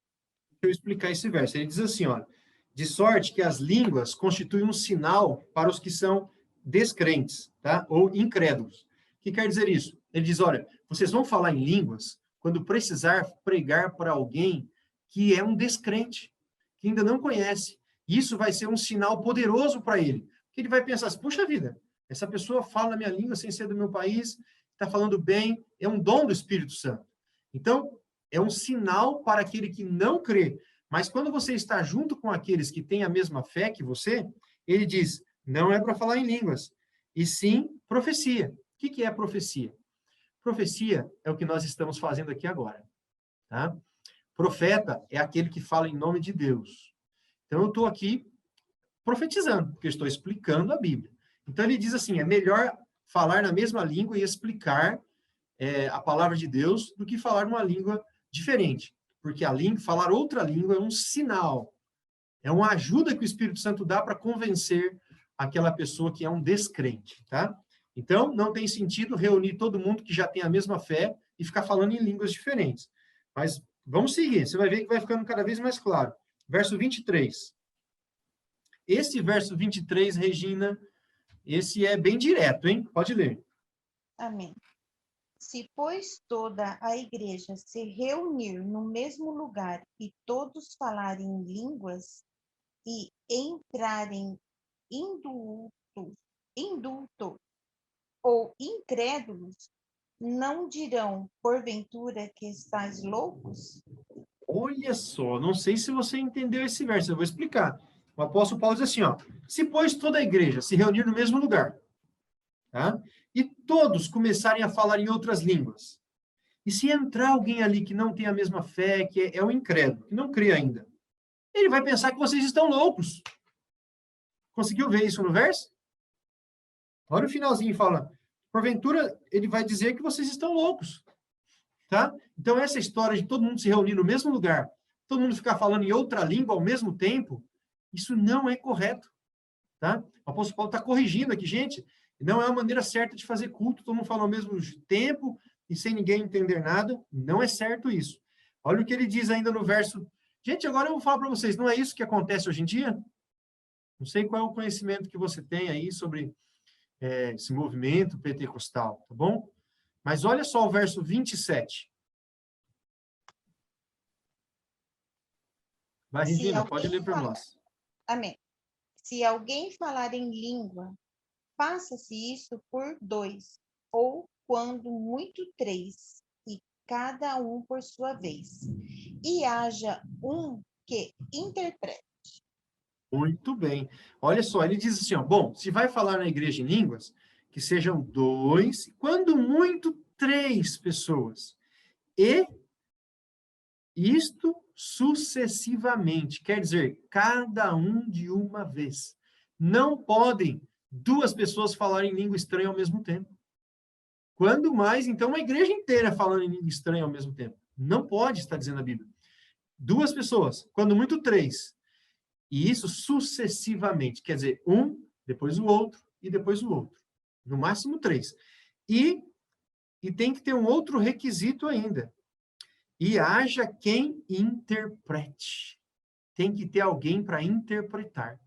Deixa eu explicar esse verso. Ele diz assim, ó, de sorte que as línguas constituem um sinal para os que são descrentes, tá? Ou incrédulos. O que quer dizer isso? Ele diz, olha, vocês vão falar em línguas quando precisar pregar para alguém que é um descrente, que ainda não conhece. Isso vai ser um sinal poderoso para ele. Que ele vai pensar assim, puxa vida, essa pessoa fala a minha língua sem ser do meu país, está falando bem, é um dom do Espírito Santo. Então, é um sinal para aquele que não crê. Mas quando você está junto com aqueles que têm a mesma fé que você, ele diz, não é para falar em línguas, e sim profecia. O que é profecia? Profecia é o que nós estamos fazendo aqui agora. Tá? Profeta é aquele que fala em nome de Deus. Então, eu estou aqui profetizando, porque eu estou explicando a Bíblia. Então, ele diz assim, é melhor falar na mesma língua e explicar a palavra de Deus do que falar uma língua diferente. Porque falar outra língua é um sinal, é uma ajuda que o Espírito Santo dá para convencer aquela pessoa que é um descrente, tá? Então, não tem sentido reunir todo mundo que já tem a mesma fé e ficar falando em línguas diferentes. Mas vamos seguir, você vai ver que vai ficando cada vez mais claro. Verso 23. Esse verso 23, Regina, esse é bem direto, hein? Pode ler. Amém. Se, pois, toda a igreja se reunir no mesmo lugar e todos falarem línguas e entrarem indultos ou incrédulos, não dirão, porventura, que estáis loucos? Olha só, não sei se você entendeu esse verso, eu vou explicar. O apóstolo Paulo diz assim, ó, se, pois, toda a igreja se reunir no mesmo lugar, tá? E todos começarem a falar em outras línguas, e se entrar alguém ali que não tem a mesma fé, que é um incrédulo, que não crê ainda, ele vai pensar que vocês estão loucos. Conseguiu ver isso no verso? Olha o finalzinho, fala, porventura, ele vai dizer que vocês estão loucos, tá? Então, essa história de todo mundo se reunir no mesmo lugar, todo mundo ficar falando em outra língua ao mesmo tempo, isso não é correto, tá? O apóstolo Paulo está corrigindo aqui, gente, não é a maneira certa de fazer culto, todo mundo fala ao mesmo tempo e sem ninguém entender nada, não é certo isso. Olha o que ele diz ainda no verso... Gente, agora eu vou falar para vocês, não é isso que acontece hoje em dia? Não sei qual é o conhecimento que você tem aí sobre esse movimento pentecostal, tá bom? Mas olha só o verso 27. Vai, Regina, pode ler para nós. Amém. Se alguém falar em língua, faça-se isso por 2, ou quando muito 3, e cada um por sua vez. E haja um que interprete. Muito bem. Olha só, ele diz assim, ó, bom, se vai falar na igreja em línguas, que sejam 2, quando muito 3 pessoas. E isto sucessivamente, quer dizer, cada um de uma vez. Não podem 2 pessoas falarem em língua estranha ao mesmo tempo. Quando mais, então, uma igreja inteira falando em língua estranha ao mesmo tempo. Não pode, está dizendo a Bíblia. 2 pessoas, quando muito 3. E isso sucessivamente, quer dizer, um, depois o outro e depois o outro. No máximo 3. E tem que ter um outro requisito ainda. E haja quem interprete. Tem que ter alguém para interpretar,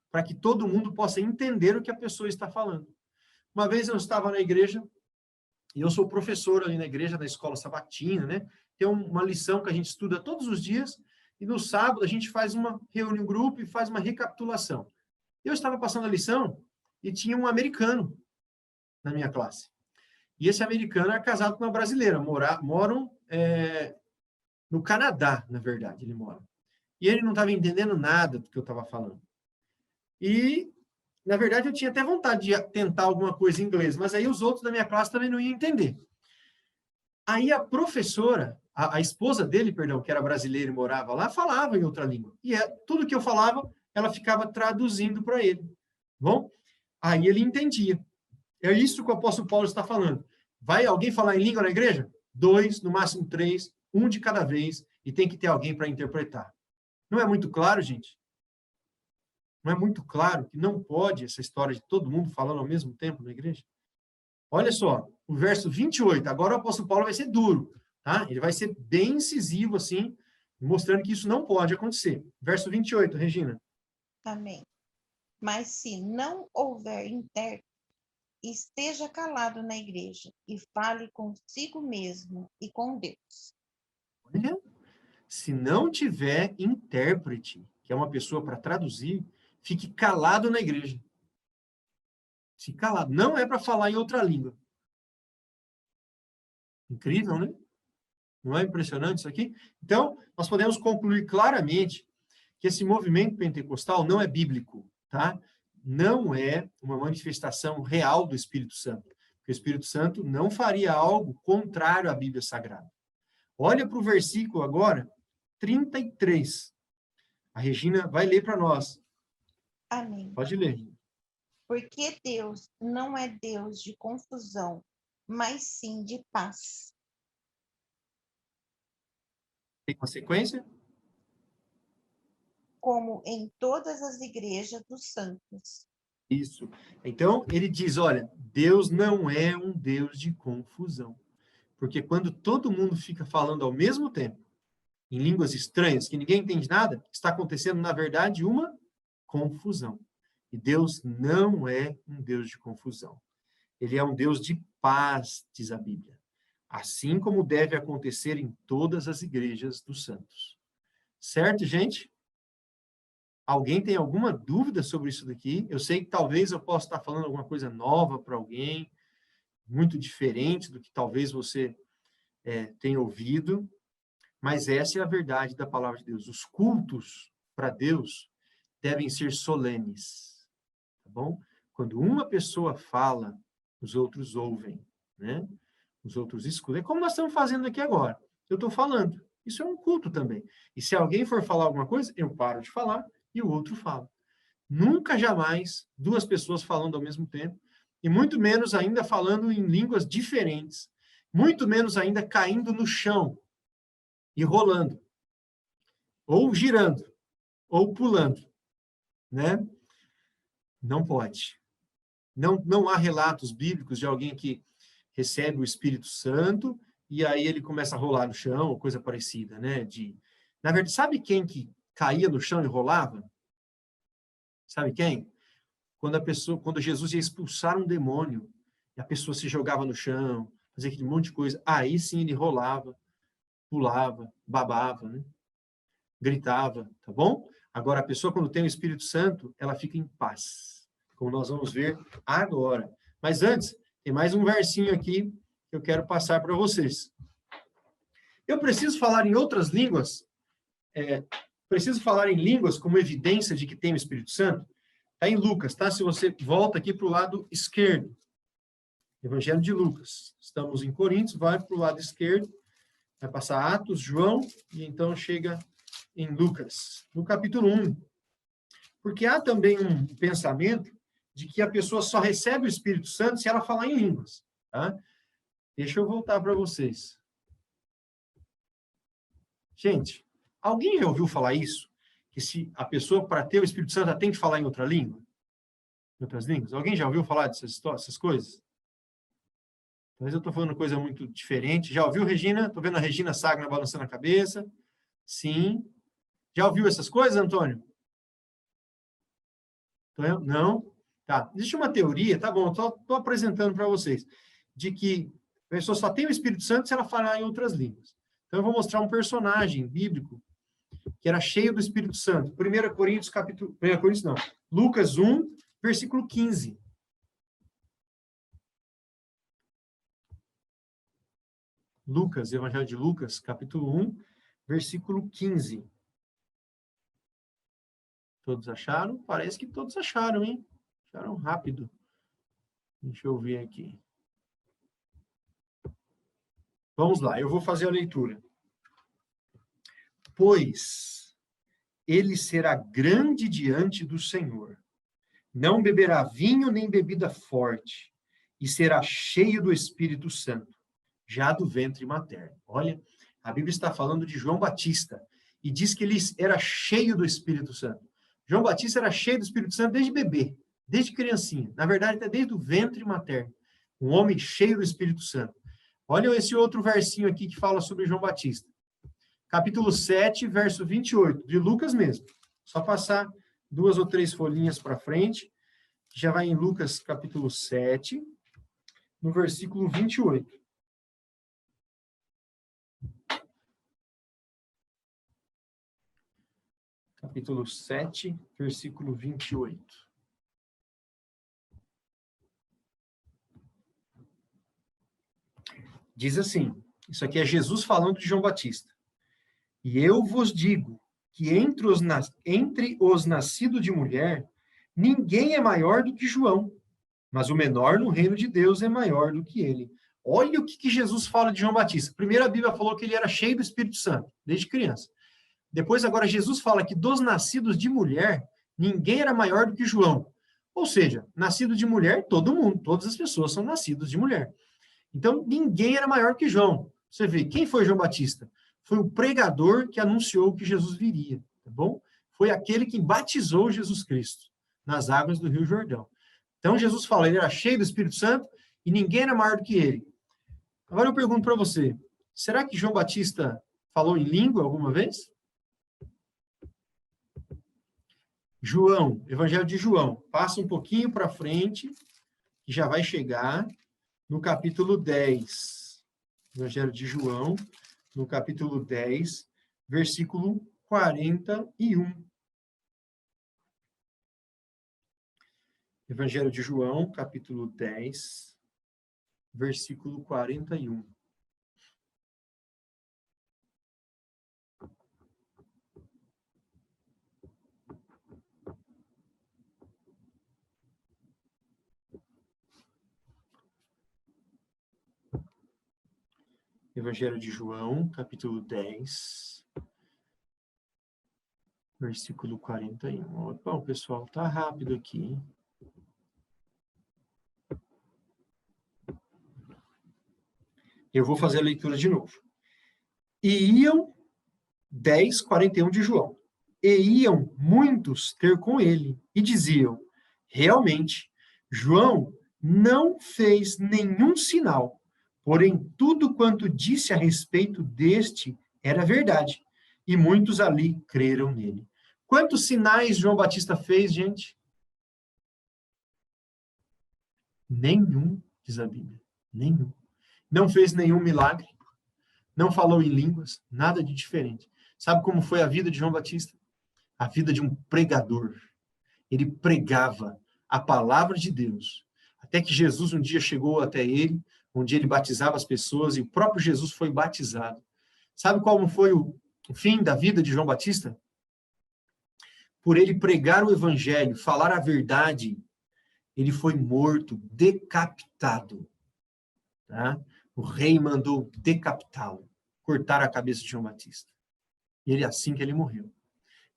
para que todo mundo possa entender o que a pessoa está falando. Uma vez eu estava na igreja, e eu sou professor ali na igreja, da escola sabatina, né? Tem uma lição que a gente estuda todos os dias, e no sábado a gente reúne um grupo e faz uma recapitulação. Eu estava passando a lição e tinha um americano na minha classe. E esse americano é casado com uma brasileira, moram no Canadá, na verdade, ele mora. E ele não estava entendendo nada do que eu estava falando. E, na verdade, eu tinha até vontade de tentar alguma coisa em inglês, mas aí os outros da minha classe também não iam entender. Aí a professora, a esposa dele, perdão, que era brasileira e morava lá, falava em outra língua. E tudo que eu falava, ela ficava traduzindo para ele. Bom, aí ele entendia. É isso que o apóstolo Paulo está falando. Vai alguém falar em língua na igreja? 2, no máximo 3, um de cada vez, e tem que ter alguém para interpretar. Não é muito claro, gente? Não é muito claro que não pode essa história de todo mundo falando ao mesmo tempo na igreja? Olha só, o verso 28, agora o apóstolo Paulo vai ser duro, tá? Ele vai ser bem incisivo, assim, mostrando que isso não pode acontecer. Verso 28, Regina. Amém. Mas se não houver intérprete, esteja calado na igreja e fale consigo mesmo e com Deus. Olha, se não tiver intérprete, que é uma pessoa para traduzir, fique calado na igreja. Fique calado. Não é para falar em outra língua. Incrível, né? Não é impressionante isso aqui? Então, nós podemos concluir claramente que esse movimento pentecostal não é bíblico, tá? Não é uma manifestação real do Espírito Santo. Porque o Espírito Santo não faria algo contrário à Bíblia Sagrada. Olha para o versículo agora, 33. A Regina vai ler para nós. Amém. Pode ler. Porque Deus não é Deus de confusão, mas sim de paz. Tem uma sequência? Como em todas as igrejas dos santos. Isso. Então, ele diz, olha, Deus não é um Deus de confusão. Porque quando todo mundo fica falando ao mesmo tempo, em línguas estranhas, que ninguém entende nada, está acontecendo, na verdade, uma confusão. E Deus não é um Deus de confusão. Ele é um Deus de paz, diz a Bíblia. Assim como deve acontecer em todas as igrejas dos santos. Certo, gente? Alguém tem alguma dúvida sobre isso daqui? Eu sei que talvez eu possa estar falando alguma coisa nova para alguém, muito diferente do que talvez você tenha ouvido, mas essa é a verdade da palavra de Deus. Os cultos para Deus devem ser solenes, tá bom? Quando uma pessoa fala, os outros ouvem, né? Os outros escutam. É como nós estamos fazendo aqui agora. Eu estou falando. Isso é um culto também. E se alguém for falar alguma coisa, eu paro de falar e o outro fala. Nunca, jamais, 2 pessoas falando ao mesmo tempo, e muito menos ainda falando em línguas diferentes, muito menos ainda caindo no chão e rolando, ou girando, ou pulando, né? Não pode. Não há relatos bíblicos de alguém que recebe o Espírito Santo e aí ele começa a rolar no chão, ou coisa parecida, né? Na verdade, sabe quem que caía no chão e rolava? Sabe quem? Quando Jesus ia expulsar um demônio, e a pessoa se jogava no chão, fazia aquele monte de coisa, aí sim ele rolava, pulava, babava, né? Gritava, tá bom? Agora, a pessoa, quando tem o Espírito Santo, ela fica em paz, como nós vamos ver agora. Mas antes, tem mais um versinho aqui que eu quero passar para vocês. Eu preciso falar em outras línguas preciso falar em línguas como evidência de que tem o Espírito Santo? Está em Lucas, tá? Se você volta aqui para o lado esquerdo. Evangelho de Lucas. Estamos em Coríntios, vai para o lado esquerdo, vai passar Atos, João, e então chega em Lucas, no capítulo 1. Porque há também um pensamento de que a pessoa só recebe o Espírito Santo se ela falar em línguas, tá? Deixa eu voltar para vocês. Gente, alguém já ouviu falar isso? Que se a pessoa, para ter o Espírito Santo, ela tem que falar em outra língua? Em outras línguas? Alguém já ouviu falar dessas coisas? Talvez eu estou falando coisa muito diferente. Já ouviu, Regina? Estou vendo a Regina Sagna balançando a cabeça. Sim. Já ouviu essas coisas, Antônio? Não? Tá. Existe uma teoria, tá bom, estou apresentando para vocês, de que a pessoa só tem o Espírito Santo se ela falar em outras línguas. Então, eu vou mostrar um personagem bíblico que era cheio do Espírito Santo. 1 Coríntios, Lucas 1, versículo 15. Lucas, Evangelho de Lucas, capítulo 1, versículo 15. Todos acharam? Parece que todos acharam, hein? Acharam rápido. Deixa eu ver aqui. Vamos lá, eu vou fazer a leitura. Pois ele será grande diante do Senhor. Não beberá vinho nem bebida forte, e será cheio do Espírito Santo, já do ventre materno. Olha, a Bíblia está falando de João Batista, e diz que ele era cheio do Espírito Santo. João Batista era cheio do Espírito Santo desde bebê, desde criancinha. Na verdade, até desde o ventre materno. Um homem cheio do Espírito Santo. Olha esse outro versinho aqui que fala sobre João Batista. Capítulo 7, verso 28, de Lucas mesmo. Só passar 2 ou 3 folhinhas para frente. Já vai em Lucas, capítulo 7, no versículo 28. Capítulo 7, versículo 28. Diz assim, isso aqui é Jesus falando de João Batista. E eu vos digo que entre os nascidos de mulher, ninguém é maior do que João, mas o menor no reino de Deus é maior do que ele. Olha o que Jesus fala de João Batista. Primeiro a Bíblia falou que ele era cheio do Espírito Santo, desde criança. Depois, agora, Jesus fala que dos nascidos de mulher, ninguém era maior do que João. Ou seja, nascido de mulher, todo mundo, todas as pessoas são nascidas de mulher. Então, ninguém era maior que João. Você vê, quem foi João Batista? Foi o pregador que anunciou que Jesus viria, tá bom? Foi aquele que batizou Jesus Cristo nas águas do Rio Jordão. Então, Jesus fala, ele era cheio do Espírito Santo e ninguém era maior do que ele. Agora eu pergunto para você, será que João Batista falou em língua alguma vez? João, Evangelho de João, passa um pouquinho para frente, que já vai chegar no capítulo 10. Evangelho de João, no capítulo 10, versículo 41. Evangelho de João, capítulo 10, versículo 41. Evangelho de João, capítulo 10, versículo 41. Bom, pessoal, tá rápido aqui, hein? Eu vou fazer a leitura de novo. E iam, 10, 41 de João. E iam muitos ter com ele, e diziam, realmente, João não fez nenhum sinal, porém, tudo quanto disse a respeito deste era verdade, e muitos ali creram nele. Quantos sinais João Batista fez, gente? Nenhum, diz a Bíblia. Nenhum. Não fez nenhum milagre, não falou em línguas, nada de diferente. Sabe como foi a vida de João Batista? A vida de um pregador. Ele pregava a palavra de Deus, até que Jesus um dia chegou até ele, onde ele batizava as pessoas, e o próprio Jesus foi batizado. Sabe qual foi o fim da vida de João Batista? por ele pregar o evangelho, falar a verdade, ele foi morto, decapitado. Tá? O rei mandou decapitá-lo, cortar a cabeça de João Batista. E ele assim que ele morreu.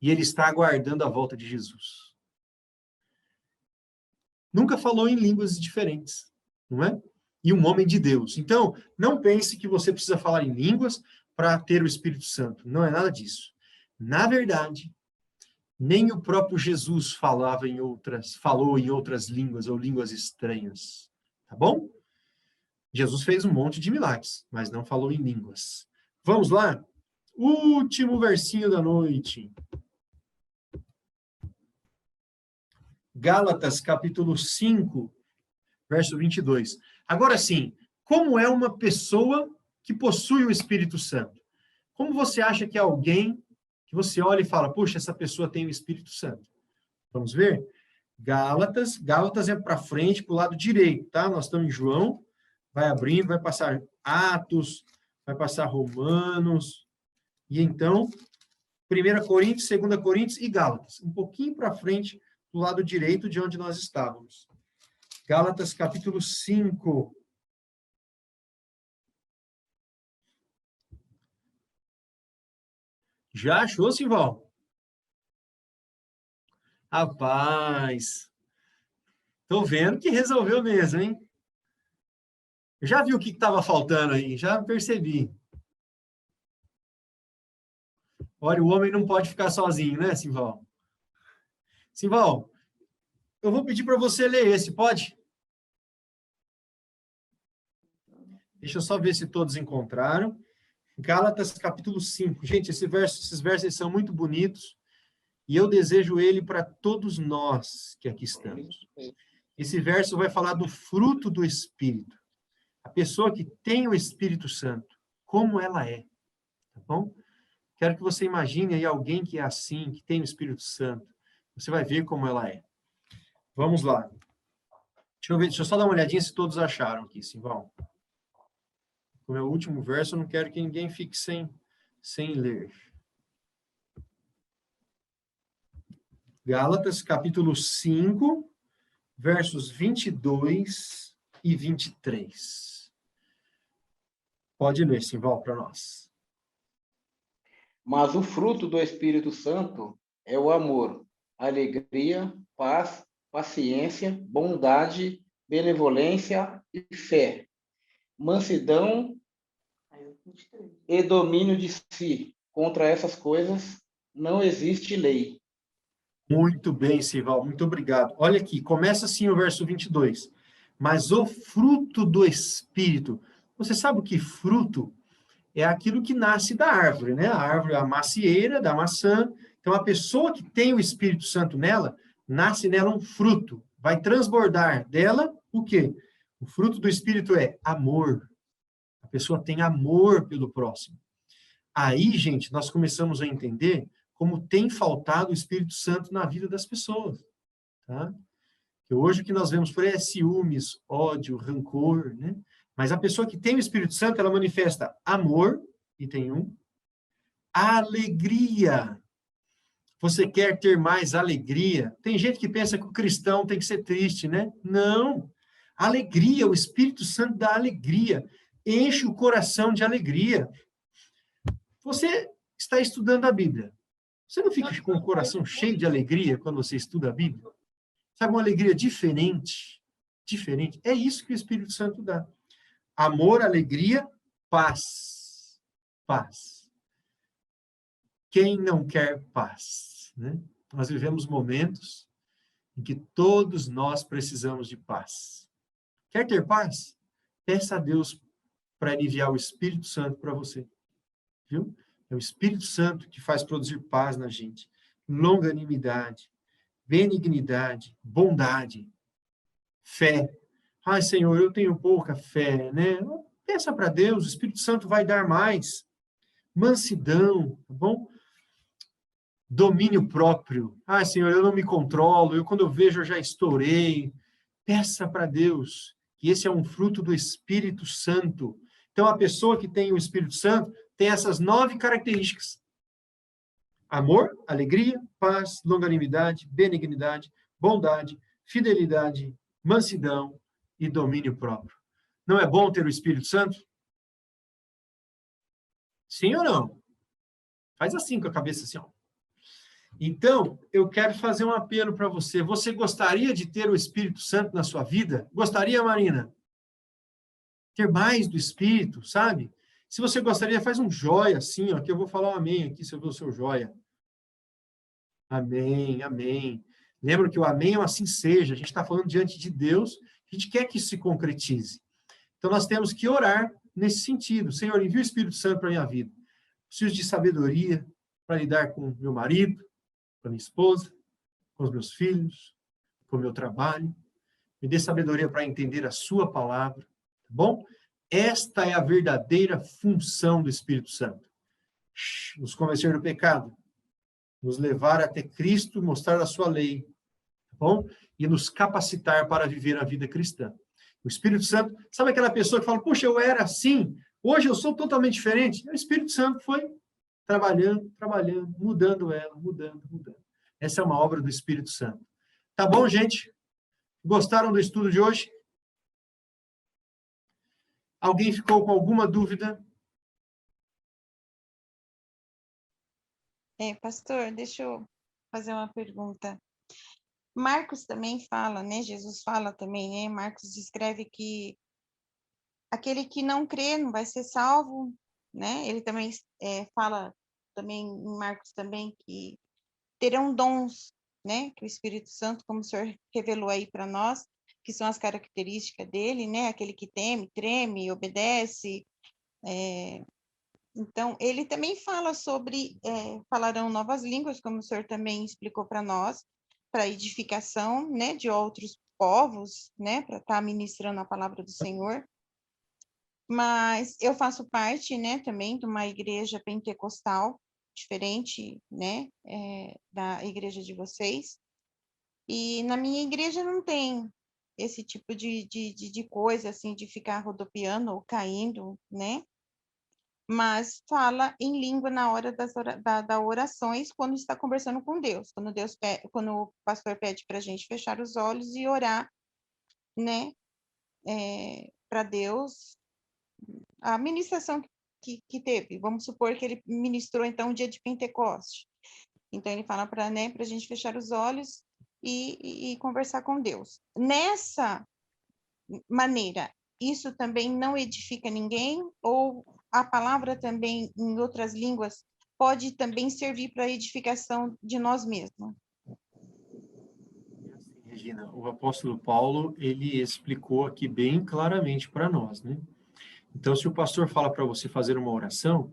E ele está aguardando a volta de Jesus. Nunca falou em línguas diferentes, não é? E um homem de Deus. Então, não pense que você precisa falar em línguas para ter o Espírito Santo. Não é nada disso. Na verdade, nem o próprio Jesus falou em outras línguas ou línguas estranhas. Tá bom? Jesus fez um monte de milagres, mas não falou em línguas. Vamos lá? Último versinho da noite. Gálatas, capítulo 5, verso 22. Agora sim, como é uma pessoa que possui o Espírito Santo? Como você acha que é alguém que você olha e fala, puxa, essa pessoa tem o Espírito Santo? Vamos ver? Gálatas é para frente, para o lado direito, tá? Nós estamos em João, vai abrindo, vai passar Atos, vai passar Romanos, e então, 1 Coríntios, 2 Coríntios e Gálatas. Um pouquinho para frente, do lado direito de onde nós estávamos. Gálatas, capítulo 5. Já achou, Simval? Rapaz, tô vendo que resolveu mesmo, hein? Eu já vi o que estava faltando aí, já percebi. Olha, o homem não pode ficar sozinho, né, Simval? Simval, eu vou pedir para você ler esse, pode? Deixa eu só ver se todos encontraram. Gálatas, capítulo 5. Gente, esses versos são muito bonitos e eu desejo ele para todos nós que aqui estamos. Esse verso vai falar do fruto do Espírito. A pessoa que tem o Espírito Santo, como ela é, tá bom? Quero que você imagine aí alguém que é assim, que tem o Espírito Santo. Você vai ver como ela é. Vamos lá. Deixa eu só dar uma olhadinha se todos acharam aqui, Simval. Como é o último verso, eu não quero que ninguém fique sem ler. Gálatas, capítulo 5, versos 22 e 23. Pode ler, Simval, para nós. Mas o fruto do Espírito Santo é o amor, alegria, paz, paciência, bondade, benevolência e fé, mansidão e domínio de si. Contra essas coisas não existe lei. Muito bem, Simval, muito obrigado. Olha aqui, começa assim o verso 22. Mas o fruto do Espírito, você sabe o que fruto? É aquilo que nasce da árvore, né? A árvore, a macieira da maçã. Então, a pessoa que tem o Espírito Santo nela, nasce nela um fruto. Vai transbordar dela o quê? O fruto do Espírito é amor. A pessoa tem amor pelo próximo. Aí, gente, nós começamos a entender como tem faltado o Espírito Santo na vida das pessoas. Tá? Que hoje o que nós vemos por aí é ciúmes, ódio, rancor, né? Mas a pessoa que tem o Espírito Santo, ela manifesta amor, item 1, alegria. Você quer ter mais alegria? Tem gente que pensa que o cristão tem que ser triste, né? Não. Alegria, o Espírito Santo dá alegria. Enche o coração de alegria. Você está estudando a Bíblia. Você não fica com o coração cheio de alegria quando você estuda a Bíblia? Sabe, uma alegria diferente? Diferente. É isso que o Espírito Santo dá. Amor, alegria, paz. Paz. Quem não quer paz? Né? Nós vivemos momentos em que todos nós precisamos de paz. Quer ter paz? Peça a Deus para enviar o Espírito Santo para você. Viu? É o Espírito Santo que faz produzir paz na gente. Longanimidade, benignidade, bondade, fé. Ai, Senhor, eu tenho pouca fé, né? Peça para Deus, o Espírito Santo vai dar mais. Mansidão, tá bom? Domínio próprio. Ai, Senhor, eu não me controlo, quando eu vejo eu já estourei. Peça para Deus, que esse é um fruto do Espírito Santo. Então, a pessoa que tem o Espírito Santo tem essas 9 características. amor, alegria, paz, longanimidade, benignidade, bondade, fidelidade, mansidão e domínio próprio. Não é bom ter o Espírito Santo? Sim ou não? Faz assim com a cabeça, assim, ó. Então, eu quero fazer um apelo para você. Você gostaria de ter o Espírito Santo na sua vida? Gostaria, Marina? Ter mais do Espírito, sabe? Se você gostaria, faz um joia assim, ó, que eu vou falar um amém aqui, se eu ver o seu joia. Amém, amém. Lembra que o amém é um assim seja. A gente está falando diante de Deus, a gente quer que isso se concretize. Então, nós temos que orar nesse sentido. Senhor, envia o Espírito Santo para a minha vida. Preciso de sabedoria para lidar com meu marido, com a minha esposa, com os meus filhos, com o meu trabalho. Me dê sabedoria para entender a sua palavra, tá bom? Esta é a verdadeira função do Espírito Santo. Nos convencer do pecado, nos levar até Cristo, mostrar a sua lei, tá bom? E nos capacitar para viver a vida cristã. O Espírito Santo, sabe aquela pessoa que fala, puxa, eu era assim, hoje eu sou totalmente diferente? O Espírito Santo foi trabalhando, mudando ela, mudando. Essa é uma obra do Espírito Santo. Tá bom, gente? Gostaram do estudo de hoje? Alguém ficou com alguma dúvida? Pastor, deixa eu fazer uma pergunta. Marcos também fala, né? Jesus fala também, né? Marcos descreve que aquele que não crê não vai ser salvo, né? Ele também fala também em Marcos também que terão dons, né? Que o Espírito Santo, como o Senhor revelou aí para nós, que são as características dele, né? Aquele que teme, treme, obedece. Então, ele também fala sobre, falarão novas línguas, como o Senhor também explicou para nós, para edificação, né? De outros povos, né? Para estar ministrando a palavra do Senhor. Mas eu faço parte, né? Também de uma igreja pentecostal, diferente, né? Da igreja de vocês. E na minha igreja não tem esse tipo de coisa, assim, de ficar rodopiando ou caindo, né? Mas fala em língua na hora das orações, quando está conversando com Deus. Quando o pastor pede para a gente fechar os olhos e orar, né? Para Deus, a ministração que teve. Vamos supor que ele ministrou, então, o dia de Pentecoste. Então, ele fala para a gente fechar os olhos e conversar com Deus. Nessa maneira, isso também não edifica ninguém? Ou a palavra também, em outras línguas, pode também servir para a edificação de nós mesmos? Regina, o apóstolo Paulo, ele explicou aqui bem claramente para nós, né? Então, se o pastor fala para você fazer uma oração,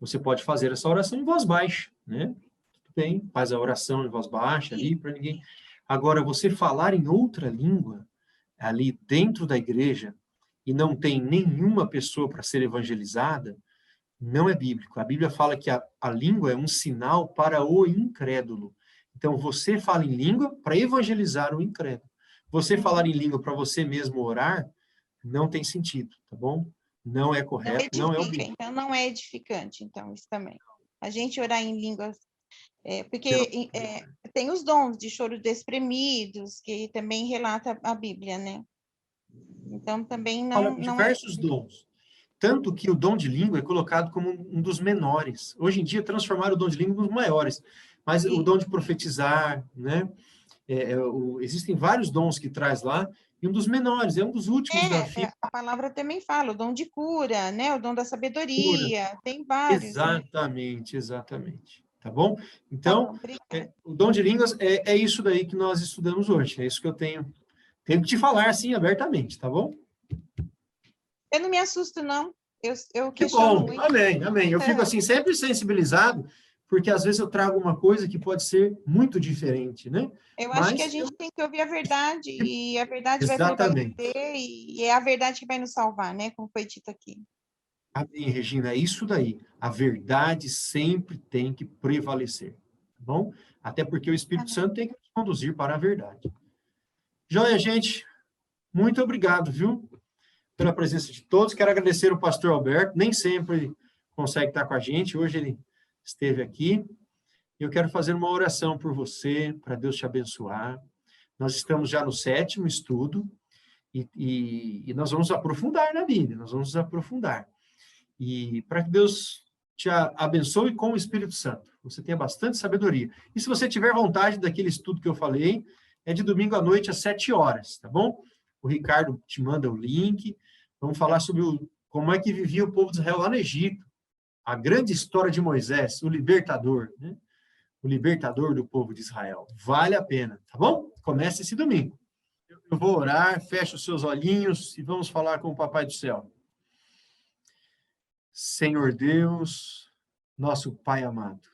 você pode fazer essa oração em voz baixa, né? Tudo bem, faz a oração em voz baixa ali, para ninguém... Agora, você falar em outra língua, ali dentro da igreja, e não tem nenhuma pessoa para ser evangelizada, não é bíblico. A Bíblia fala que a língua é um sinal para o incrédulo. Então, você fala em língua para evangelizar o incrédulo. Você falar em língua para você mesmo orar, não tem sentido, tá bom? Não é correto, não é o bíblico. Então, não é edificante, então, isso também. A gente orar em línguas, porque tem os dons de choro despremidos, que também relata a Bíblia, né? Então, também não... Diversos dons. Tanto que o dom de língua é colocado como um dos menores. Hoje em dia, transformaram o dom de língua nos maiores. Mas o dom de profetizar, né? Existem vários dons que traz lá, e um dos menores, é um dos últimos da fila. A palavra também fala, o dom de cura, né? O dom da sabedoria, tem vários. Exatamente, né? Exatamente. Tá bom? Então, Tá bom, o dom de línguas é isso daí que nós estudamos hoje. É isso que eu tenho que te falar, assim, abertamente, tá bom? Eu não me assusto, não. Eu que questiono bom, muito. amém, amém. Eu fico, assim, sempre sensibilizado, porque às vezes eu trago uma coisa que pode ser muito diferente, né? Eu acho que a gente tem que ouvir a verdade, e a verdade vai prevalecer, e é a verdade que vai nos salvar, né? Como foi dito aqui. Amém, Regina, é isso daí. A verdade sempre tem que prevalecer, tá bom? Até porque o Espírito Santo tem que nos conduzir para a verdade. Joia, gente, muito obrigado, viu? Pela presença de todos. Quero agradecer o pastor Alberto, nem sempre consegue estar com a gente, hoje ele esteve aqui. Eu quero fazer uma oração por você, para Deus te abençoar. Nós estamos já no 7º estudo e nós vamos aprofundar na Bíblia, nós vamos nos aprofundar. E para que Deus te abençoe com o Espírito Santo. Você tenha bastante sabedoria. E se você tiver vontade daquele estudo que eu falei, é de domingo à noite às 7 horas, tá bom? O Ricardo te manda o link. Vamos falar sobre como é que vivia o povo de Israel lá no Egito. A grande história de Moisés, o libertador, né? O libertador do povo de Israel. Vale a pena, tá bom? Comece esse domingo. Eu vou orar, feche os seus olhinhos e vamos falar com o Papai do Céu. Senhor Deus, nosso Pai amado,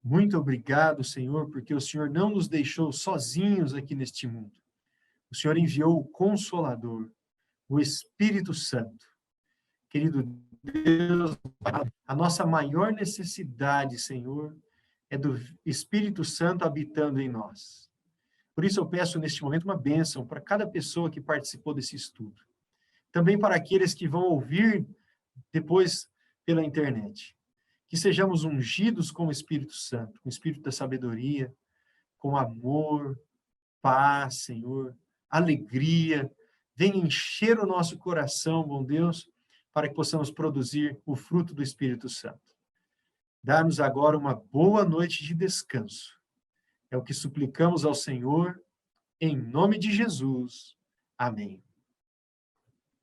muito obrigado, Senhor, porque o Senhor não nos deixou sozinhos aqui neste mundo. O Senhor enviou o Consolador, o Espírito Santo. Querido Deus, a nossa maior necessidade, Senhor, é do Espírito Santo habitando em nós. Por isso eu peço neste momento uma bênção para cada pessoa que participou desse estudo. Também para aqueles que vão ouvir depois pela internet. Que sejamos ungidos com o Espírito Santo, com o Espírito da sabedoria, com amor, paz, Senhor, alegria. Venha encher o nosso coração, bom Deus, para que possamos produzir o fruto do Espírito Santo. Dá-nos agora uma boa noite de descanso. É o que suplicamos ao Senhor, em nome de Jesus. Amém.